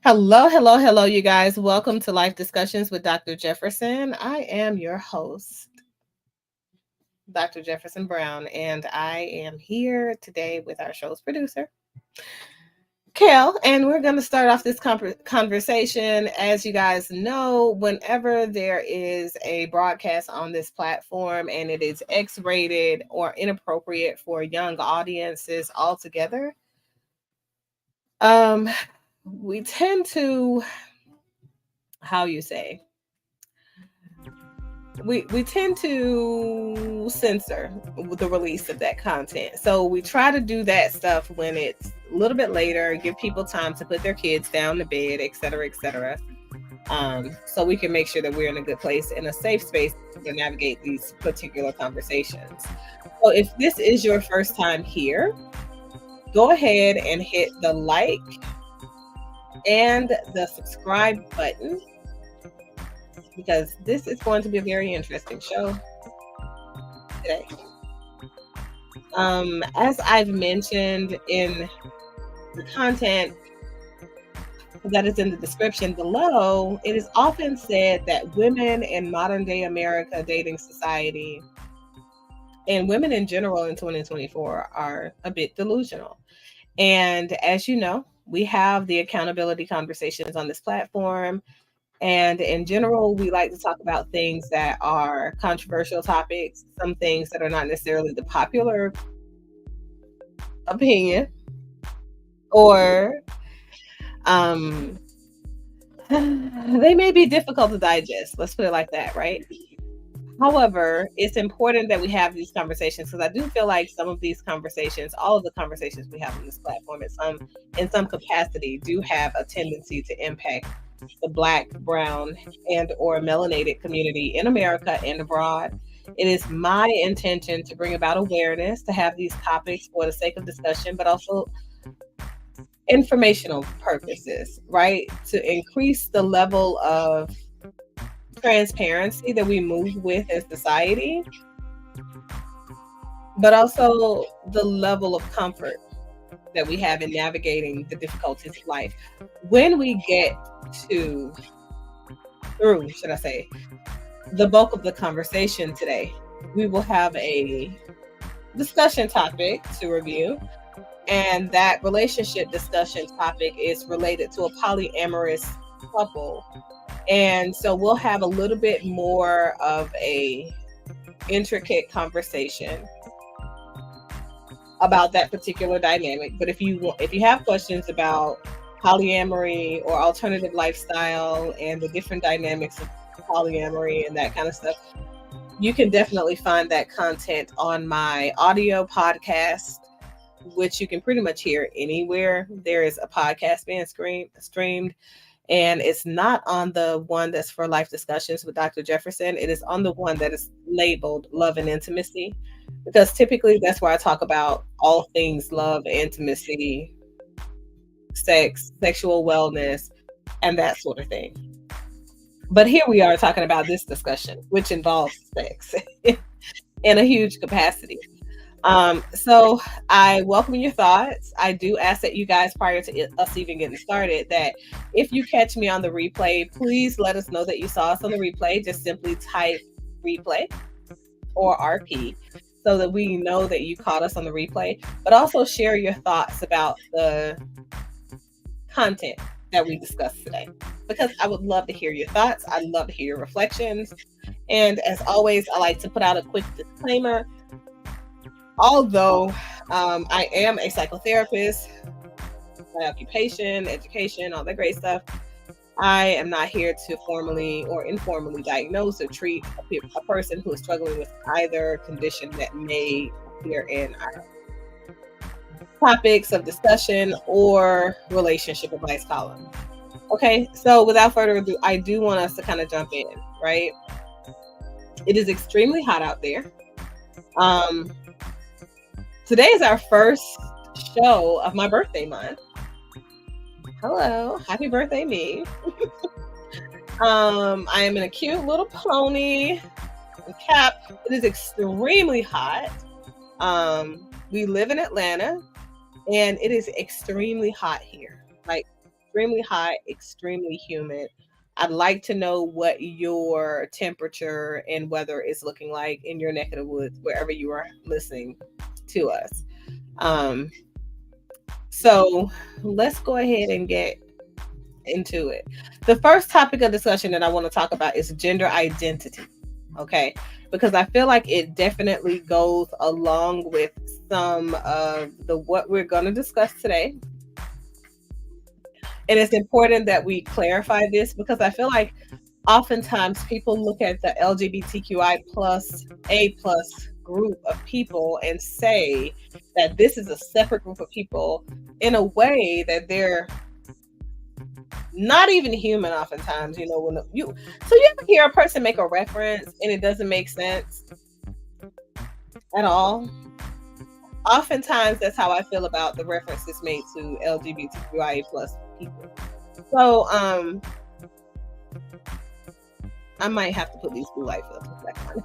Hello, hello, hello, you guys. Welcome to Life Discussions with Dr. Jefferson. I am your host, Dr. Jefferson Brown, and I am here today with our show's producer, Kel, and we're going to start off this conversation. As you guys know, whenever there is a broadcast on this platform and it is X-rated or inappropriate for young audiences altogether, we tend to, we tend to censor the release of that content. So we try to do that stuff when it's a little bit later, give people time to put their kids down to bed, etc., etc. So we can make sure that we're in a good place, in a safe space to navigate these particular conversations. So if this is your first time here, go ahead and hit the like and the subscribe button, because this is going to be a very interesting show today. As I've mentioned in the content that is in the description below, it is often said that women in modern day America dating society and women in general in 2024 are a bit delusional. And as you know, we have the accountability conversations on this platform. And in general, we like to talk about things that are controversial topics, some things that are not necessarily the popular opinion, or they may be difficult to digest. Let's put it like that, right? However, it's important that we have these conversations, because I do feel like some of these conversations, all of the conversations we have on this platform in some capacity, do have a tendency to impact the Black, brown, and or melanated community in America and abroad. It is my intention to bring about awareness, to have these topics for the sake of discussion, but also informational purposes, right? To increase the level of transparency that we move with as society, but also the level of comfort that we have in navigating the difficulties of life. When we get through, should I say, the bulk of the conversation today, we will have a discussion topic to review, and that relationship discussion topic is related to a polyamorous couple. And so we'll have a little bit more of a intricate conversation about that particular dynamic. But if you have questions about polyamory or alternative lifestyle and the different dynamics of polyamory and that kind of stuff, you can definitely find that content on my audio podcast, which you can pretty much hear anywhere there is a podcast being streamed. And it's not on the one that's for Life Discussions with Dr. Jefferson. It is on the one that is labeled Love and Intimacy, because typically that's where I talk about all things love, intimacy, sex, sexual wellness, and that sort of thing. But here we are talking about this discussion, which involves sex in a huge capacity. So I welcome your thoughts. I do ask that you guys, prior to us even getting started, that if you catch me on the replay, please let us know that you saw us on the replay. Just simply type replay or RP, so that we know that you caught us on the replay, but also share your thoughts about the content that we discussed today, because I would love to hear your thoughts. I'd love to hear your reflections. And as always, I like to put out a quick disclaimer. Although I am a psychotherapist, my occupation, education, all that great stuff, I am not here to formally or informally diagnose or treat a person who is struggling with either condition that may appear in our topics of discussion or relationship advice column. Okay, so without further ado, I do want us to kind of jump in, right? It is extremely hot out there. Today is our first show of my birthday month. Hello, happy birthday, me. I am in a cute little pony and cap. It is extremely hot. We live in Atlanta, and it is extremely hot here. Like, extremely hot, extremely humid. I'd like to know what your temperature and weather is looking like in your neck of the woods, wherever you are listening to us. So let's go ahead and get into it. The first topic of discussion that I want to talk about is gender identity. Okay, because I feel like it definitely goes along with some of what we're going to discuss today. And it's important that we clarify this, because I feel like oftentimes people look at the LGBTQI plus A plus group of people and say that this is a separate group of people in a way that they're not even human oftentimes. You know, when you ever hear a person make a reference and it doesn't make sense at all? Oftentimes that's how I feel about the references made to LGBTQIA plus people. So I might have to put these blue light filters back on.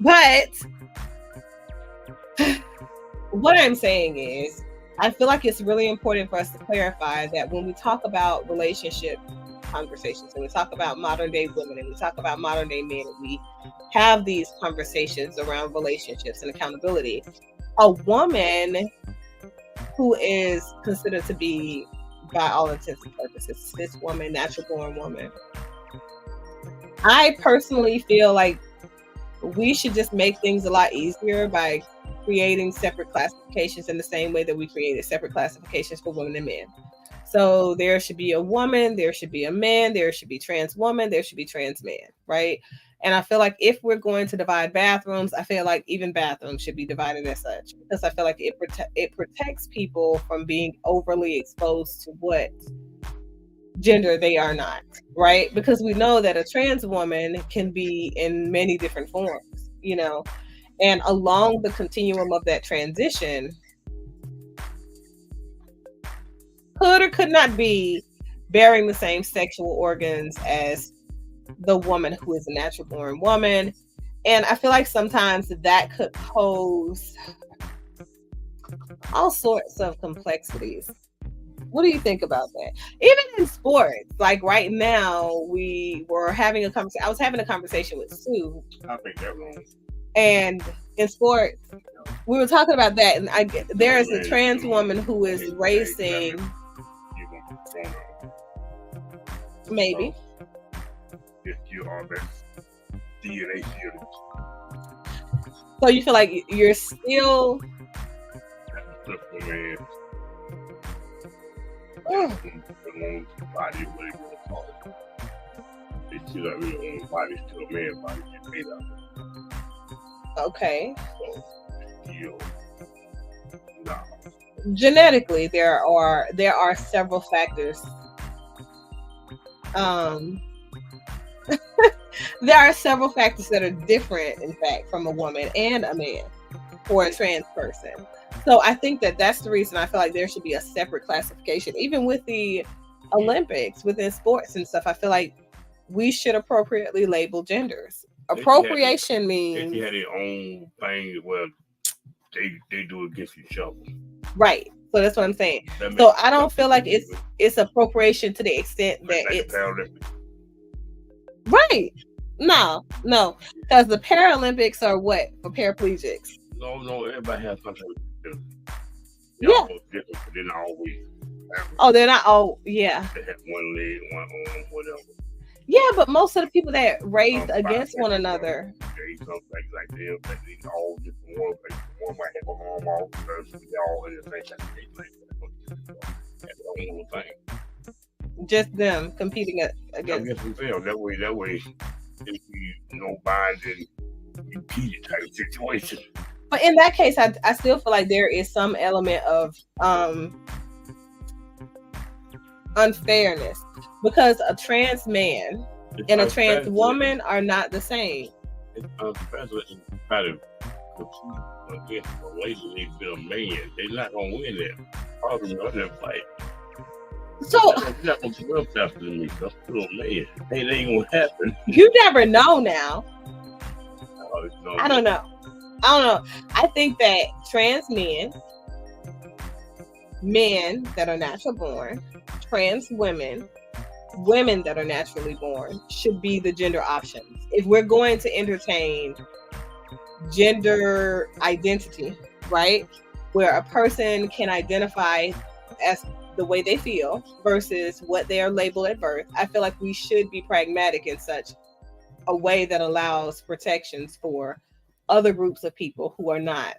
But what I'm saying is, I feel like it's really important for us to clarify that when we talk about relationship conversations, and we talk about modern day women, and we talk about modern day men, and we have these conversations around relationships and accountability, a woman who is considered to be, by all intents and purposes, this woman, natural born woman, I personally feel like we should just make things a lot easier by creating separate classifications in the same way that we created separate classifications for women and men. So there should be a woman, there should be a man, there should be trans woman, there should be trans man, right? And I feel like if we're going to divide bathrooms, I feel like even bathrooms should be divided as such, because I feel like it protects people from being overly exposed to what gender they are not, right? Because we know that a trans woman can be in many different forms, you know, and along the continuum of that transition could or could not be bearing the same sexual organs as the woman who is a natural born woman. And I feel like sometimes that could pose all sorts of complexities. What do you think about that? Even in sports, like right now, we were having a conversation. I was having a conversation with Sue. I think that wrong. And in sports, we were talking about that. And there is a trans woman who is racing. Maybe. If you are that DNA field. So you feel like you're still. Body, what you want to call it. They still got real own body, still a man body get made up. Okay. Still, no. Genetically, there are several factors. There are several factors that are different, in fact, from a woman and a man for a trans person. So I think that's the reason I feel like there should be a separate classification. Even with the Olympics, within sports and stuff, I feel like we should appropriately label genders. Appropriation means... They had their own thing, well, they do it against each other. Right. So that's what I'm saying. So I don't feel like it's appropriation to the extent that it's... Paralympics. Right. No, because the Paralympics are what for paraplegics. No, everybody has something to do. Yeah. Different, but they're not always. Oh, they're not. Oh, yeah. They have one leg, one arm, whatever. Yeah, but most of the people that race against one another. Like them, they all different ones. Like one might have an arm off, they all in the same that's the whole thing. Just them competing against. That way, if you bind and you keep it type of situation. But in that case, I still feel like there is some element of unfairness, because a trans man and a trans woman are not the same. It's unfair to try to compete against a lady needs to be a man. They're not gonna win that. Probably not that fight. So you're not gonna be real faster than me. I'm still a man. It ain't gonna happen. You never know now. I don't know. I think that trans men that are natural born, trans women that are naturally born should be the gender options. If we're going to entertain gender identity, right, where a person can identify as the way they feel versus what they are labeled at birth, I feel like we should be pragmatic in such a way that allows protections for other groups of people who are not.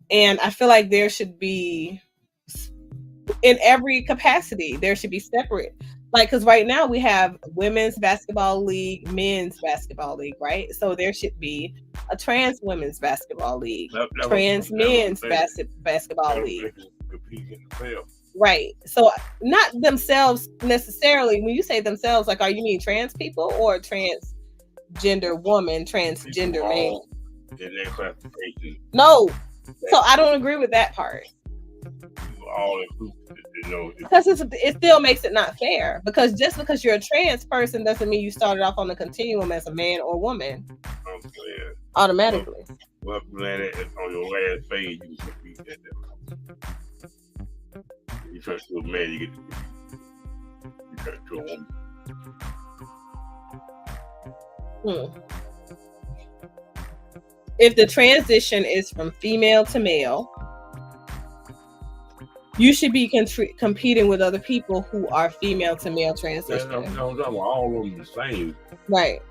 And I feel like there should be, in every capacity, there should be separate. Like, because right now we have women's basketball league, men's basketball league, right? So there should be a trans women's basketball league, trans men's basketball league. Right. So not themselves necessarily. When you say themselves, like, are you mean trans people or transgender woman, transgender man? No. So I don't agree with that part. Because it still makes it not fair. Because just because you're a trans person doesn't mean you started off on the continuum as a man or woman. Automatically. Well, on your last phase, you should be at that. You trust to a man, you trust to a woman. If the transition is from female to male, you should be competing with other people who are female to male transition. No, all of them the same. Right.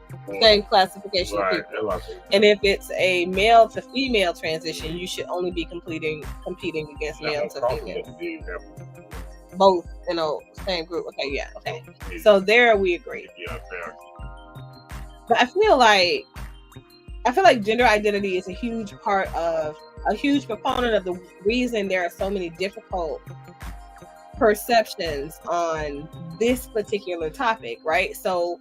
Same classification of people. And if it's a male to female transition, you should only be competing against male to female. Both in a same group. Okay, yeah, okay. So there we agree. But I feel like gender identity is a huge proponent of the reason there are so many difficult perceptions on this particular topic, right? So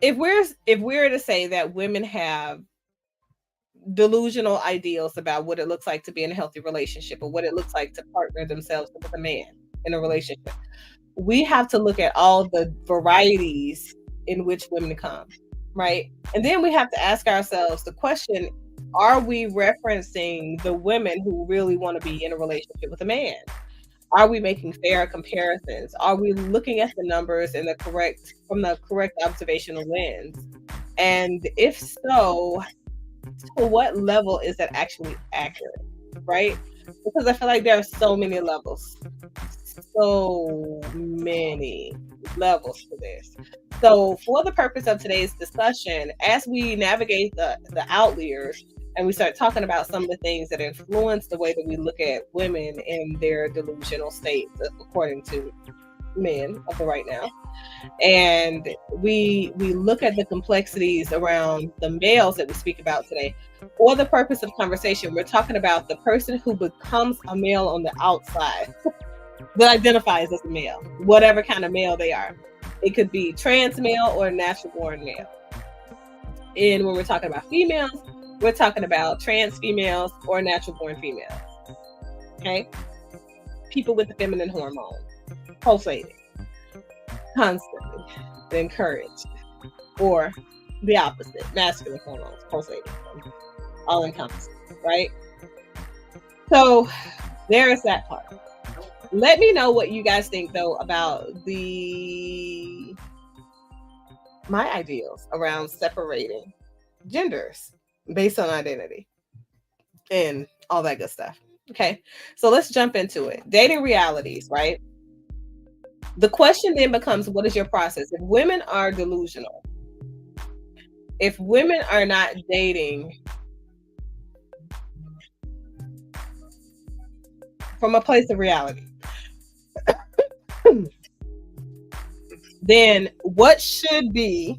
if we're to say that women have delusional ideals about what it looks like to be in a healthy relationship or what it looks like to partner themselves with a man in a relationship, we have to look at all the varieties in which women come, right? And then we have to ask ourselves the question, are we referencing the women who really want to be in a relationship with a man? Are we making fair comparisons? Are we looking at the numbers from the correct observational lens? And if so, to what level is that actually accurate, right? Because I feel like there are so many levels to this. So for the purpose of today's discussion, as we navigate the outliers and we start talking about some of the things that influence the way that we look at women in their delusional states, according to men of the right now, and we look at the complexities around the males that we speak about today, for the purpose of conversation, we're talking about the person who becomes a male on the outside that identifies as a male, whatever kind of male they are. It could be trans male or natural born male. And when we're talking about females, we're talking about trans females or natural born females. Okay? People with the feminine hormone pulsating constantly, encouraged, or the opposite, masculine hormones pulsating, all encompassing, right? So there is that part. Let me know what you guys think, though, about my ideals around separating genders based on identity and all that good stuff. Okay, so let's jump into it. Dating realities, right? The question then becomes, what is your process? If women are delusional, if women are not dating from a place of reality, then what should be?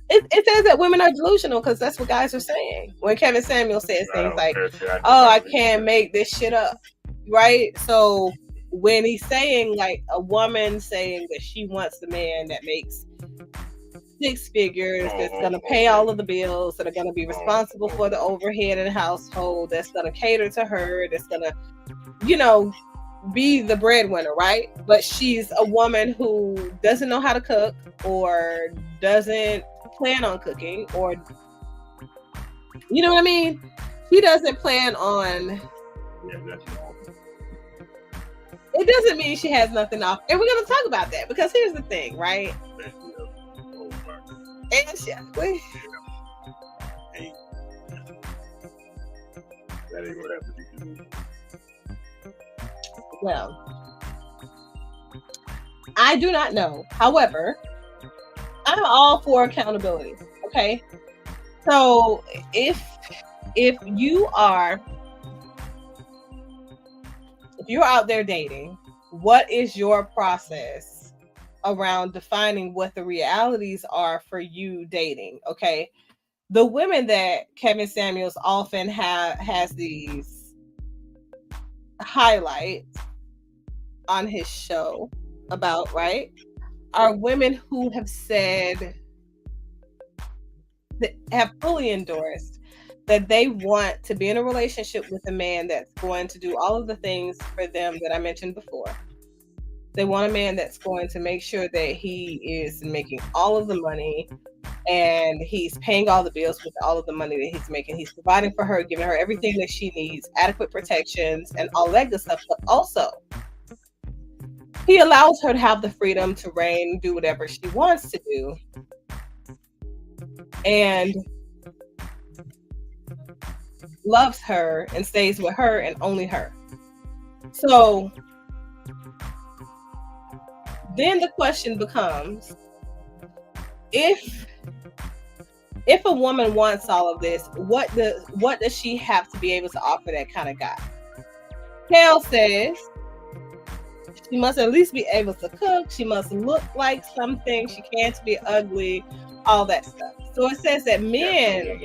It says that women are delusional because that's what guys are saying. When Kevin Samuel says things like, "Oh, I can't make this shit up," right? So when he's saying, like, a woman saying that she wants a man that makes 6 figures, that's going to pay all of the bills, that are going to be responsible for the overhead in the household, that's going to cater to her, that's going to, be the breadwinner, right? But she's a woman who doesn't know how to cook, or doesn't plan on cooking, or, you know what I mean? She doesn't plan on. It doesn't mean she has nothing off. And we're going to talk about that, because here's the thing, right? Exactly. That ain't what happened. Well, I do not know. However, I'm all for accountability. Okay. So if you're out there dating, what is your process around defining what the realities are for you dating? Okay. The women that Kevin Samuels often has these highlights on his show about, right, are women who have said, that have fully endorsed that they want to be in a relationship with a man that's going to do all of the things for them that I mentioned before. They want a man that's going to make sure that he is making all of the money and he's paying all the bills with all of the money that he's making. He's providing for her, giving her everything that she needs, adequate protections, and all that good stuff. But also, he allows her to have the freedom to reign, do whatever she wants to do, and loves her and stays with her and only her. So then the question becomes, if a woman wants all of this, what does she have to be able to offer that kind of guy? Kel says she must at least be able to cook. She must look like something. She can't be ugly, all that stuff. So it says that men,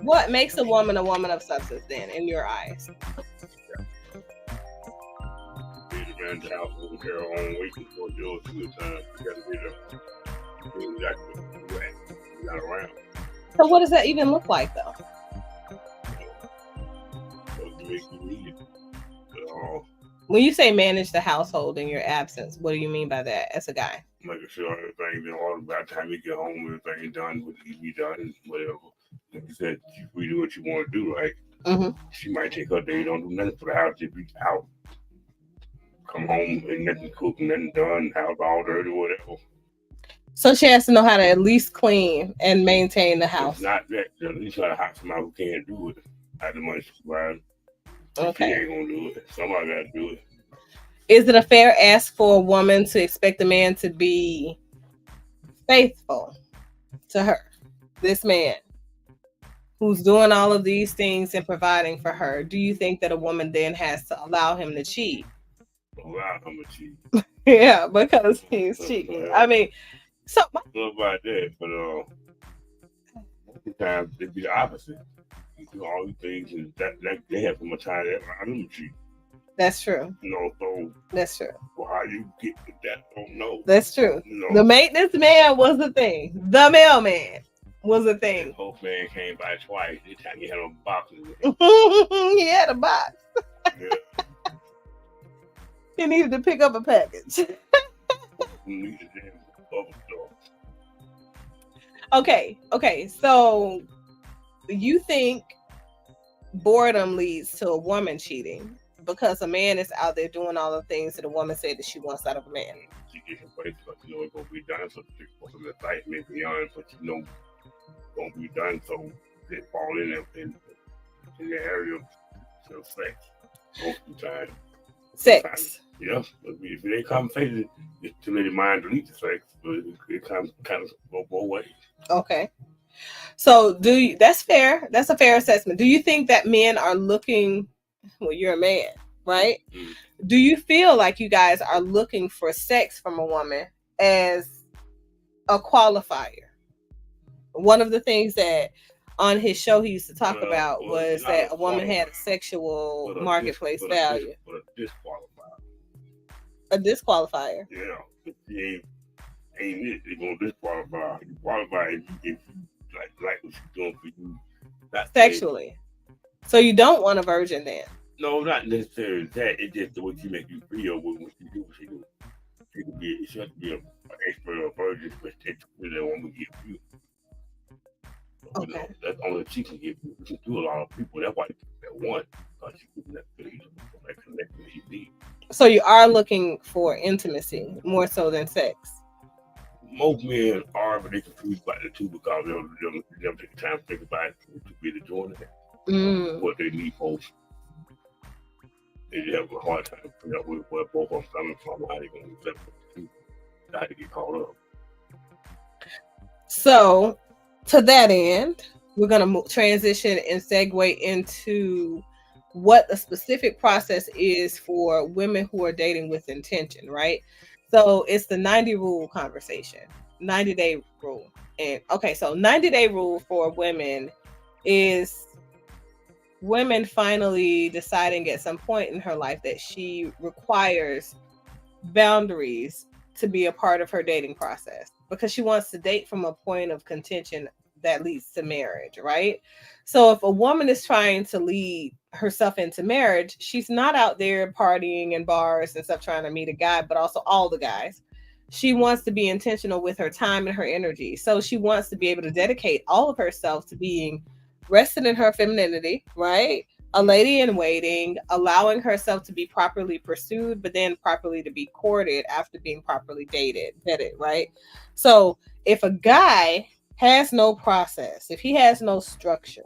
what makes a woman of substance then, in your eyes? So what does that even look like, though? When you say manage the household in your absence, what do you mean by that as a guy? Making sure everything's in order by the time you get home, everything's done, what needs to be done, whatever. Like you said, you do what you want to do, right? Mm-hmm. She might take her day, don't do nothing for the house, just be out. Come home and nothing cooked, nothing done, house all dirty, whatever. So she has to know how to at least clean and maintain the house. It's not that. At least I have somebody who can't do it. I have the money to provide. Okay. She ain't gonna do it. Somebody got to do it. Is it a fair ask for a woman to expect a man to be faithful to her? This man who's doing all of these things and providing for her. Do you think that a woman then has to allow him to cheat? Allow him to cheat. Yeah, because he's cheating. I mean, so about that, but sometimes it'd be the opposite. You do all these things, and that they have so much time that I don't cheat. That's true. So that's true. Well, how you get to that? I don't know. That's true. The maintenance man was the thing. The mailman was the thing. The whole man came by twice. This time he had a box. He had a box. Yeah. He needed to pick up a package. Okay. So you think boredom leads to a woman cheating because a man is out there doing all the things that a woman said that she wants out of a man? She gets away because you know it's gonna be done. So she's supposed to fight me beyond, but you know it's gonna be done. So they fall in the area of sex most of the time. Sex. Yeah, if they conversation, it's too many mind to lead to sex, but it kind of go both ways. Okay. So that's fair. That's a fair assessment. Do you think that men are looking, well, you're a man, right? Mm. Do you feel like you guys are looking for sex from a woman as a qualifier? One of the things that on his show he used to talk about was that a woman had a sexual marketplace value. But a disqualifier. A disqualifier. Yeah. If she ain't it, they're gonna disqualify. You qualify if you like what she's doing for you. Sexually. So you don't want a virgin then? No, not necessarily that. It's just the way she make you feel with what she do. She has to be an expert or a virgin, but that's really the one we give you. Okay. You know, that's only she can give you. She can do a lot of people. That's why that one, because she gives that feeling, that connection she needs. So you are looking for intimacy more so than sex? Most men are, but they confuse about the two because they never take the time to think about it to be the doing it. What they need most. They just have a hard time figuring out where both of them coming from, how they going to accept it, how to get caught up. So, to that end, we're going to transition and segue into what the specific process is for women who are dating with intention, right? So it's the 90 rule conversation, 90-day rule. And okay, so 90-day rule for women is women finally deciding at some point in her life that she requires boundaries to be a part of her dating process because she wants to date from a point of contention that leads to marriage, right? So if a woman is trying to lead herself into marriage, she's not out there partying in bars and stuff trying to meet a guy, but also all the guys. She wants to be intentional with her time and her energy. So she wants to be able to dedicate all of herself to being rested in her femininity, right? A lady in waiting, allowing herself to be properly pursued, but then properly to be courted after being properly vetted, right? So if a guy has no process, if he has no structure,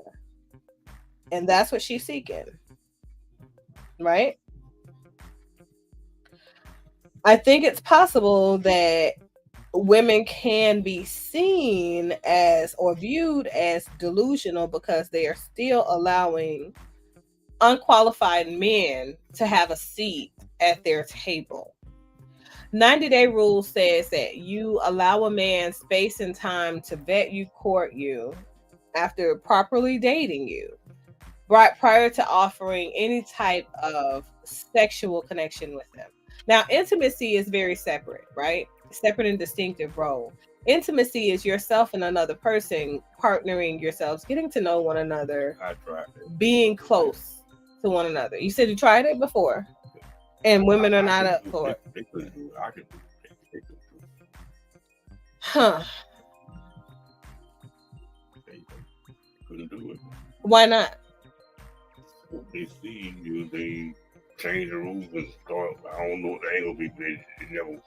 and that's what she's seeking, right? I think it's possible that women can be seen as or viewed as delusional because they are still allowing unqualified men to have a seat at their table. 90-day rule says that you allow a man space and time to vet you, court you, after properly dating you, right, prior to offering any type of sexual connection with them. Now, intimacy is very separate, right? Separate and distinctive role. Intimacy is yourself and another person partnering yourselves, getting to know one another, being close to one another. You said you tried it before, and women are not up for it. Huh. Couldn't do it. Why not? They see you, they change the rules and start. I don't know what the angle be, but it never.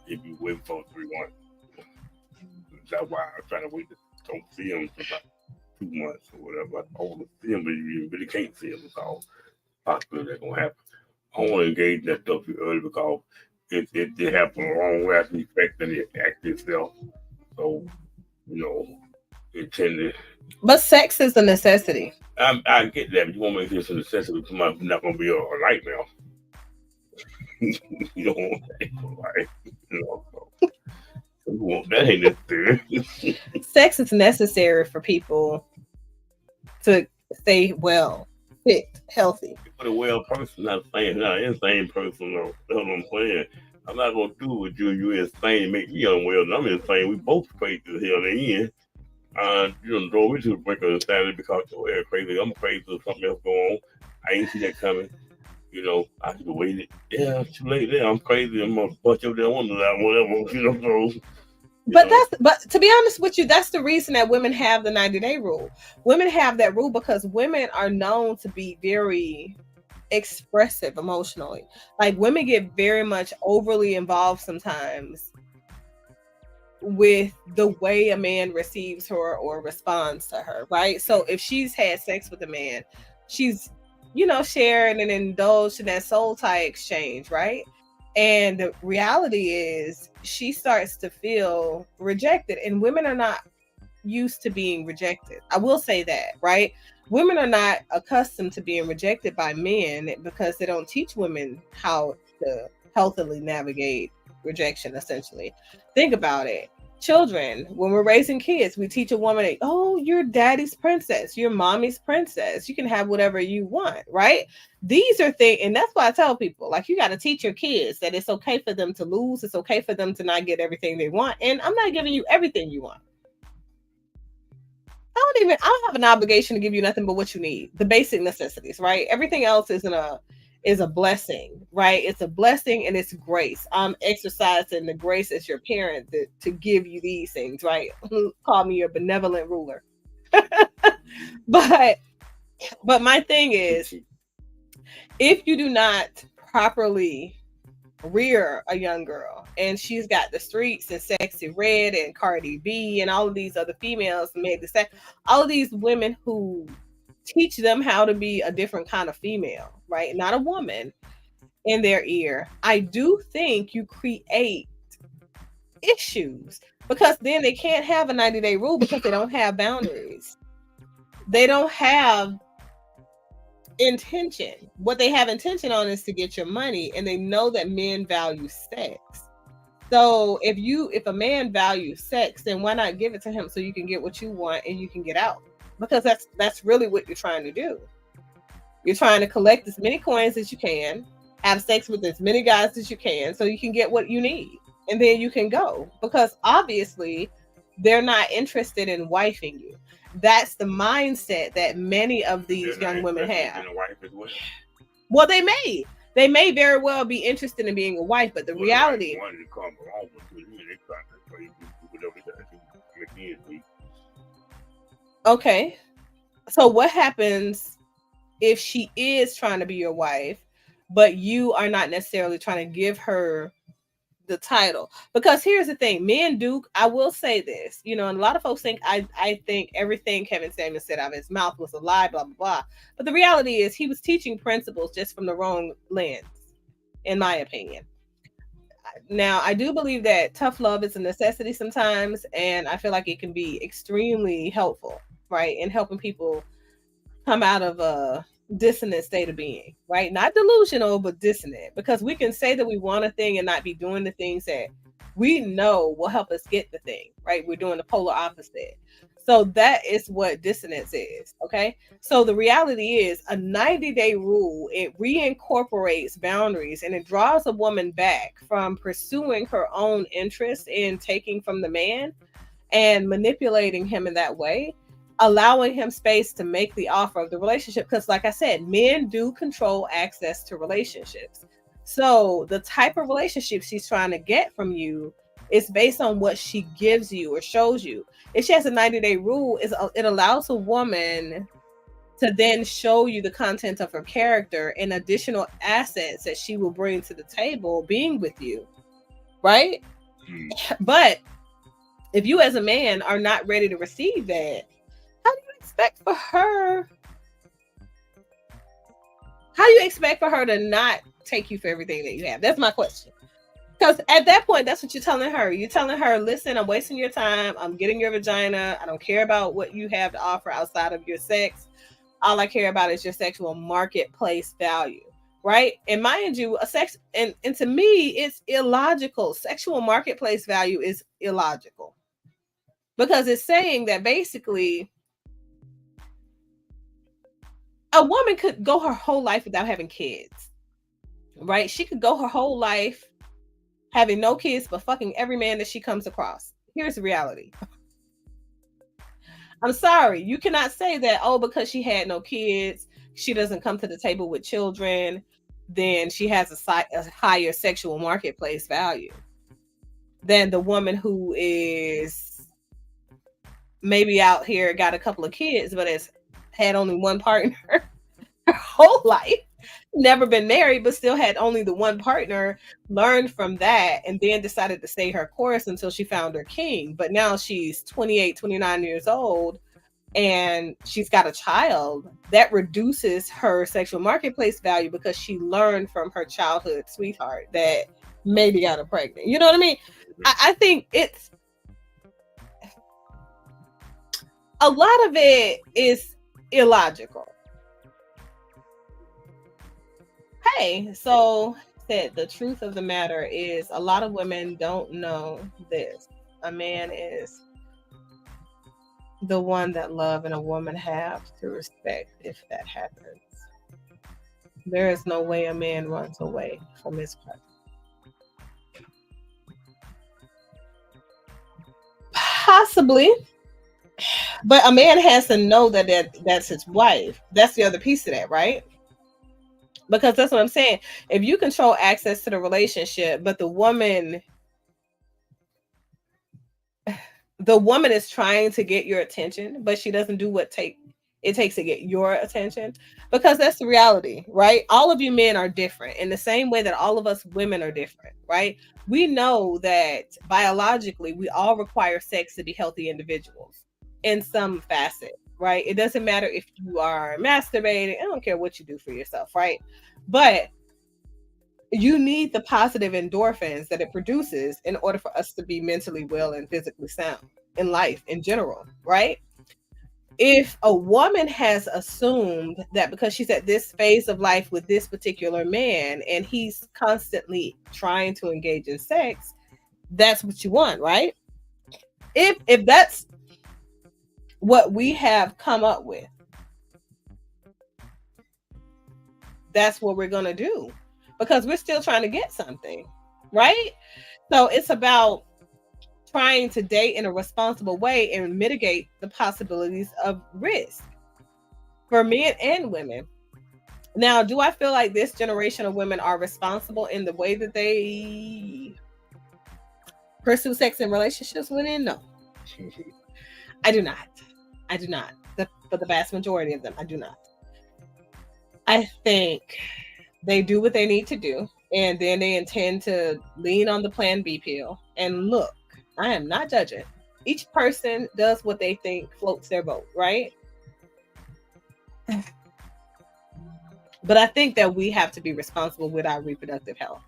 If you wait for 3 months, that's why I'm trying to wait to don't see them for about 2 months or whatever. I want to see them, but you really can't see them because possibly that's gonna happen. I don't want to engage in that stuff early because it happens the wrong way after effect and it acts itself. So, you know, it tended. But sex is a necessity. I get that, but you want to make this a necessity for somebody who's not going to be a nightmare. You don't want that for life. You know, so you want that ain't necessary. Sex is necessary for people to stay well, fit, healthy. For a well person, not an insane person, though. That's what I'm saying. I'm not going to do with you. You insane, make me unwell. And I'm insane. We both crazy as hell in the end. You don't throw me to the brink of insanity because your ass crazy. I'm crazy. There's something else going on. I ain't see that coming. You know, I should have waited. Yeah, it's too late there. I'm crazy. I'm gonna bust your damn windows out, whatever. You know, so But to be honest with you, that's the reason that women have the 90-day rule. Women have that rule because women are known to be very expressive emotionally. Like, women get very much overly involved sometimes with the way a man receives her or responds to her, right? So if she's had sex with a man, she's, sharing and indulged in that soul tie exchange, right? And the reality is she starts to feel rejected, and women are not used to being rejected. I will say that, right? Women are not accustomed to being rejected by men because they don't teach women how to healthily navigate rejection, essentially. Think about it. Children, when we're raising kids, we teach a woman, oh, you're daddy's princess, you're mommy's princess, you can have whatever you want, right? These are things, and that's why I tell people, like, you got to teach your kids that it's okay for them to lose, it's okay for them to not get everything they want, and I'm not giving you everything you want. I don't have an obligation to give you nothing but what you need, the basic necessities, right? Everything else is a blessing, right? It's a blessing and it's grace. I'm exercising the grace as your parent to give you these things, right? Call me your benevolent ruler. But my thing is, if you do not properly rear a young girl and she's got the streets and Sexy Red and Cardi B and all of these other females made the sex, all of these women who teach them how to be a different kind of female, right? Not a woman, in their ear, I do think you create issues, because then they can't have a 90-day rule because they don't have boundaries. They don't have intention. What they have intention on is to get your money, and they know that men value sex. So if a man values sex, then why not give it to him so you can get what you want and you can get out? Because that's really what you're trying to do. You're trying to collect as many coins as you can, have sex with as many guys as you can so you can get what you need, and then you can go. Because obviously they're not interested in wifing you. That's the mindset that many of these young women have. Well, they may very well be interested in being a wife, but the reality. Okay, so what happens if she is trying to be your wife, but you are not necessarily trying to give her the title? Because here's the thing, men do, I will say this, and a lot of folks think I think everything Kevin Samuels said out of his mouth was a lie, blah, blah, blah. But the reality is he was teaching principles just from the wrong lens, in my opinion. Now, I do believe that tough love is a necessity sometimes, and I feel like it can be extremely helpful, right, in helping people come out of a dissonant state of being, right? Not delusional, but dissonant, because we can say that we want a thing and not be doing the things that we know will help us get the thing, right? We're doing the polar opposite. So that is what dissonance is, okay? So the reality is a 90-day rule, it reincorporates boundaries, and it draws a woman back from pursuing her own interests in taking from the man and manipulating him in that way, allowing him space to make the offer of the relationship. Because like I said, men do control access to relationships. So the type of relationship she's trying to get from you is based on what she gives you or shows you. If she has a 90-day rule, it allows a woman to then show you the content of her character and additional assets that she will bring to the table being with you, right? But if you as a man are not ready to receive that, how do you expect for her to not take you for everything that you have? That's my question. Because at that point, that's what you're telling her. You're telling her, listen, I'm wasting your time. I'm getting your vagina. I don't care about what you have to offer outside of your sex. All I care about is your sexual marketplace value, right? And mind you, and to me, it's illogical. Sexual marketplace value is illogical. Because it's saying that basically a woman could go her whole life without having kids, right? She could go her whole life having no kids, but fucking every man that she comes across. Here's the reality. I'm sorry, you cannot say that, because she had no kids, she doesn't come to the table with children, then she has a higher sexual marketplace value. than the woman who is maybe out here, got a couple of kids, but has had only one partner her whole life, never been married, but still had only the one partner, learned from that, and then decided to stay her course until she found her king. But now she's 28, 29 years old, and she's got a child. That reduces her sexual marketplace value because she learned from her childhood sweetheart that maybe got her pregnant. You know what I mean? I think it's a lot of it is illogical. Hey, so said the truth of the matter is a lot of women don't know this. A man is the one that love and a woman have to respect if that happens. There is no way a man runs away from his partner. Possibly, but a man has to know that's his wife. That's the other piece of that, right? Because that's what I'm saying. If you control access to the relationship, but the woman is trying to get your attention, but she doesn't do what it takes to get your attention, because that's the reality, right? All of you men are different in the same way that all of us women are different, right? We know that biologically we all require sex to be healthy individuals in some facet, right? It doesn't matter if you are masturbating. I don't care what you do for yourself, right? But you need the positive endorphins that it produces in order for us to be mentally well and physically sound in life in general, right? If a woman has assumed that because she's at this phase of life with this particular man and he's constantly trying to engage in sex, that's what you want, right? If that's what we have come up with, that's what we're going to do, because we're still trying to get something, right? So it's about trying to date in a responsible way and mitigate the possibilities of risk for men and women. Now, do I feel like this generation of women are responsible in the way that they pursue sex in relationships with men? No. I do not. For the vast majority of them, I do not. I think they do what they need to do, and then they intend to lean on the plan B pill. And look, I am not judging. Each person does what they think floats their boat, right? But I think that we have to be responsible with our reproductive health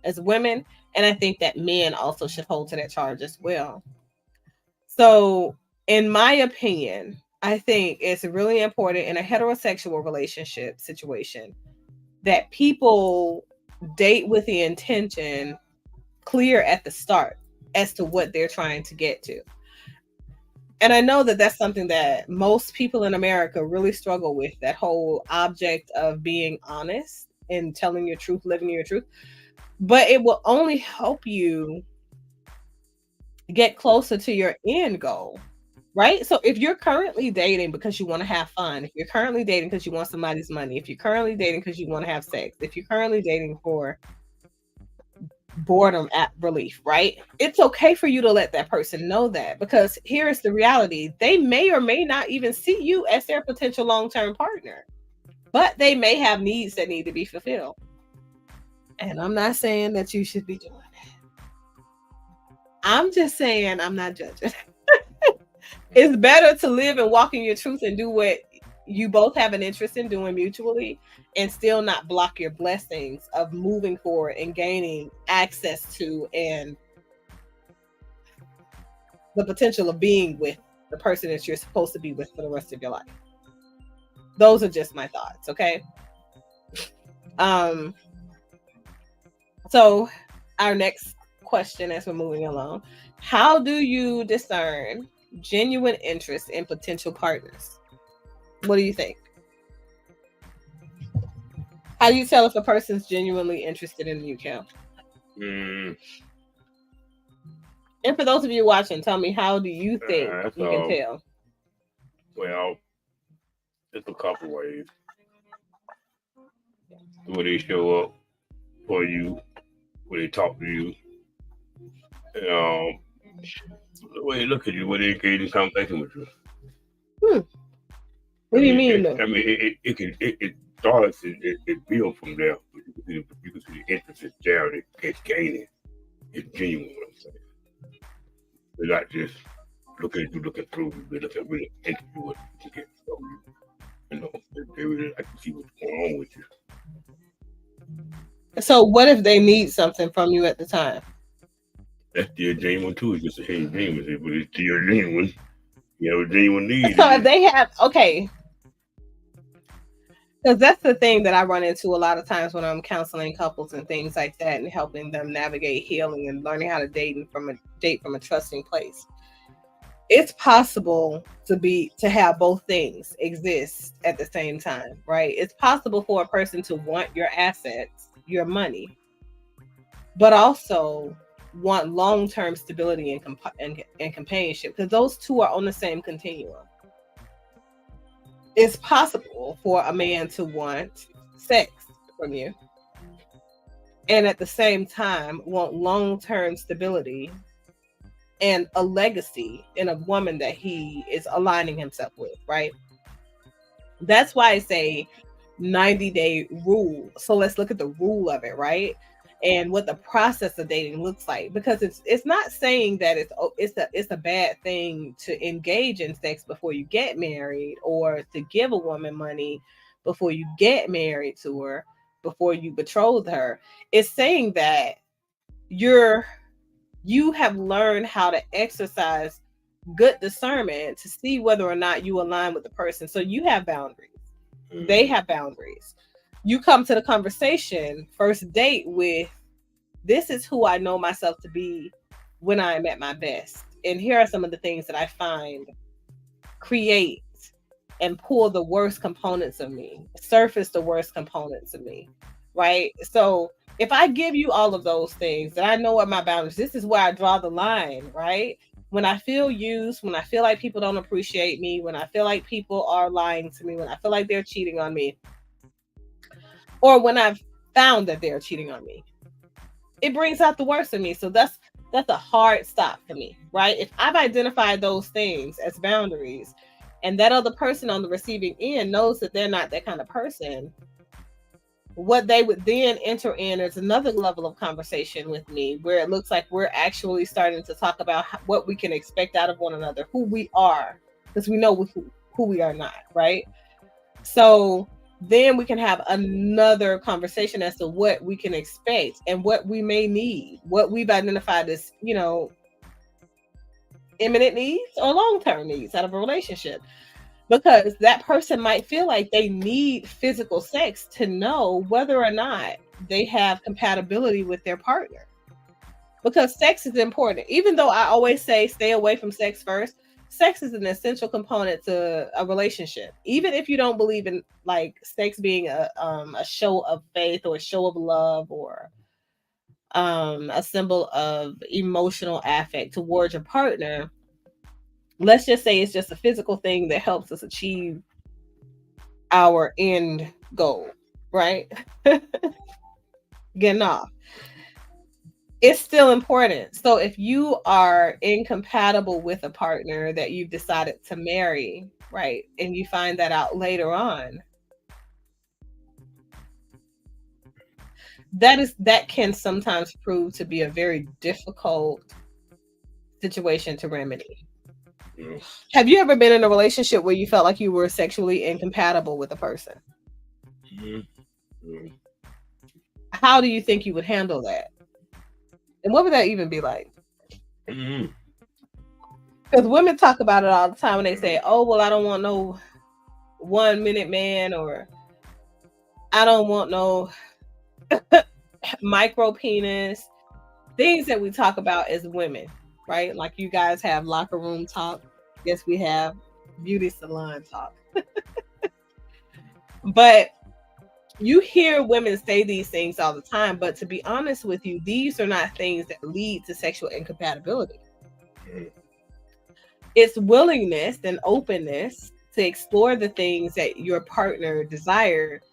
as women, and I think that men also should hold to that charge as well. So, in my opinion, I think it's really important in a heterosexual relationship situation that people date with the intention clear at the start as to what they're trying to get to. And I know that that's something that most people in America really struggle with, that whole object of being honest and telling your truth, living your truth. But it will only help you get closer to your end goal, right? So if you're currently dating because you want to have fun, if you're currently dating because you want somebody's money, if you're currently dating because you want to have sex, if you're currently dating for boredom at relief, right? It's okay for you to let that person know that, because here is the reality. They may or may not even see you as their potential long-term partner, but they may have needs that need to be fulfilled. And I'm not saying that you should be doing that. I'm just saying I'm not judging. It's better to live and walk in your truth and do what you both have an interest in doing mutually, and still not block your blessings of moving forward and gaining access to and the potential of being with the person that you're supposed to be with for the rest of your life. Those are just my thoughts, okay? So our next question as we're moving along: how do you discern genuine interest in potential partners? What do you think? How do you tell if a person's genuinely interested in you, Cal? And for those of you watching, tell me, how do you think you can tell? Well, it's a couple ways. When they show up for you, when they talk to you, Um, the way you look at you, when they engage in conversation with you. What do you mean? It starts, it builds from there. But you can see the interest is there. It's gaining. It's genuine. What I'm saying. They're not just looking at you, looking through you. They look at really into you, what you can get from you. You know, they really like to see what's going on with you. So what if they need something from you at the time? That's still genuine too. It's just a hidden genuine, but it's still genuine. You know, genuine need. So if they have, okay, because that's the thing that I run into a lot of times when I'm counseling couples and things like that, and helping them navigate healing and learning how to date from a trusting place. It's possible to have both things exist at the same time, right? It's possible for a person to want your assets, your money, but also want long-term stability and companionship, because those two are on the same continuum. It's possible for a man to want sex from you and at the same time want long-term stability and a legacy in a woman that he is aligning himself with, right? That's why I say 90-day rule. So let's look at the rule of it, right? And what the process of dating looks like, because it's not saying that it's a bad thing to engage in sex before you get married, or to give a woman money before you get married to her, before you betroth her. It's saying that you have learned how to exercise good discernment to see whether or not you align with the person. So you have boundaries. They have boundaries. You come to the conversation, first date, with, this is who I know myself to be when I am at my best. And here are some of the things that I find create and pull the worst components of me, surface the worst components of me, right? So if I give you all of those things, that I know what my boundaries, this is where I draw the line, right? When I feel used, when I feel like people don't appreciate me, when I feel like people are lying to me, when I feel like they're cheating on me, or when I've found that they're cheating on me, it brings out the worst in me. So that's a hard stop for me, right? If I've identified those things as boundaries, and that other person on the receiving end knows that they're not that kind of person, what they would then enter in is another level of conversation with me, where it looks like we're actually starting to talk about what we can expect out of one another, who we are, because we know who we are not, right? So then we can have another conversation as to what we can expect and what we may need, what we've identified as, imminent needs or long-term needs out of a relationship. Because that person might feel like they need physical sex to know whether or not they have compatibility with their partner. Because sex is important. Even though I always say stay away from sex first, sex is an essential component to a relationship. Even if you don't believe in like sex being a show of faith or a show of love, or a symbol of emotional affect towards your partner, let's just say it's just a physical thing that helps us achieve our end goal, right? Getting off. It's still important. So if you are incompatible with a partner that you've decided to marry, right, and you find that out later on, that can sometimes prove to be a very difficult situation to remedy. Have you ever been in a relationship where you felt like you were sexually incompatible with a person? Mm-hmm. How do you think you would handle that? And what would that even be like? Mm-hmm. Because women talk about it all the time, and they say, oh, well, I don't want no 1 minute man, or I don't want no micro penis. Things that we talk about as women, right? Like you guys have locker room talk. Yes, we have beauty salon talk. But you hear women say these things all the time, but to be honest with you, these are not things that lead to sexual incompatibility. It's willingness and openness to explore the things that your partner desires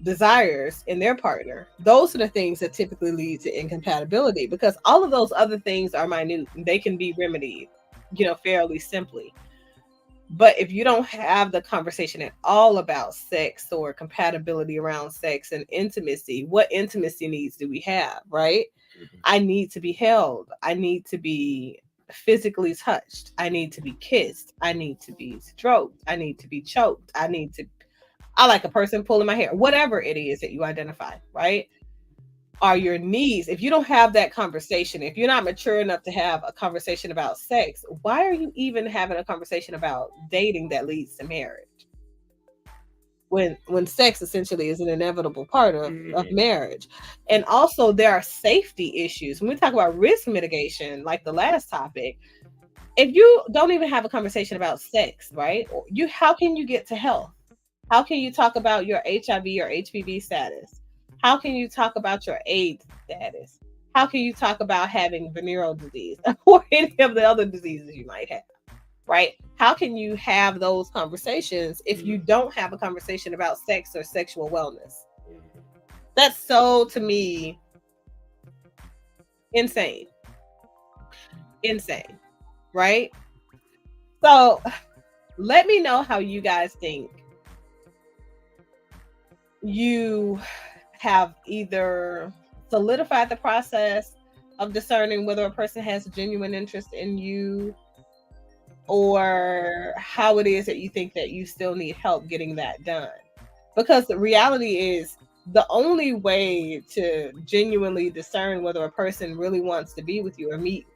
desires in their partner. Those are the things that typically lead to incompatibility, because all of those other things are minute. They can be remedied, fairly simply. But if you don't have the conversation at all about sex or compatibility around sex and intimacy, what intimacy needs do we have, right? I need to be held. I need to be physically touched. I need to be kissed. I need to be stroked. I need to be choked. I like a person pulling my hair, whatever it is that you identify, right? Are your needs, if you don't have that conversation, if you're not mature enough to have a conversation about sex, why are you even having a conversation about dating that leads to marriage? When sex essentially is an inevitable part of marriage. And also there are safety issues. When we talk about risk mitigation, like the last topic, if you don't even have a conversation about sex, right? How can you get to health? How can you talk about your HIV or HPV status? How can you talk about your AIDS status? How can you talk about having venereal disease or any of the other diseases you might have, right? How can you have those conversations if you don't have a conversation about sex or sexual wellness? That's so, to me, insane, right? So let me know how you guys think you have either solidified the process of discerning whether a person has a genuine interest in you, or how it is that you think that you still need help getting that done. Because the reality is, the only way to genuinely discern whether a person really wants to be with you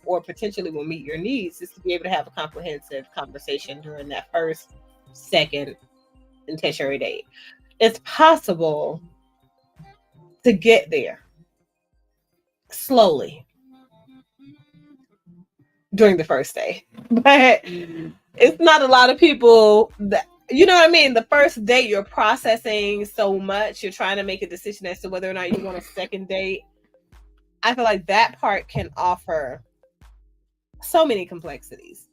or potentially will meet your needs is to be able to have a comprehensive conversation during that first, second, and tertiary date. It's possible to get there slowly during the first day, but it's not a lot of people that, you know what I mean? The first date, you're processing so much. You're trying to make a decision as to whether or not you want a second date. I feel like that part can offer so many complexities.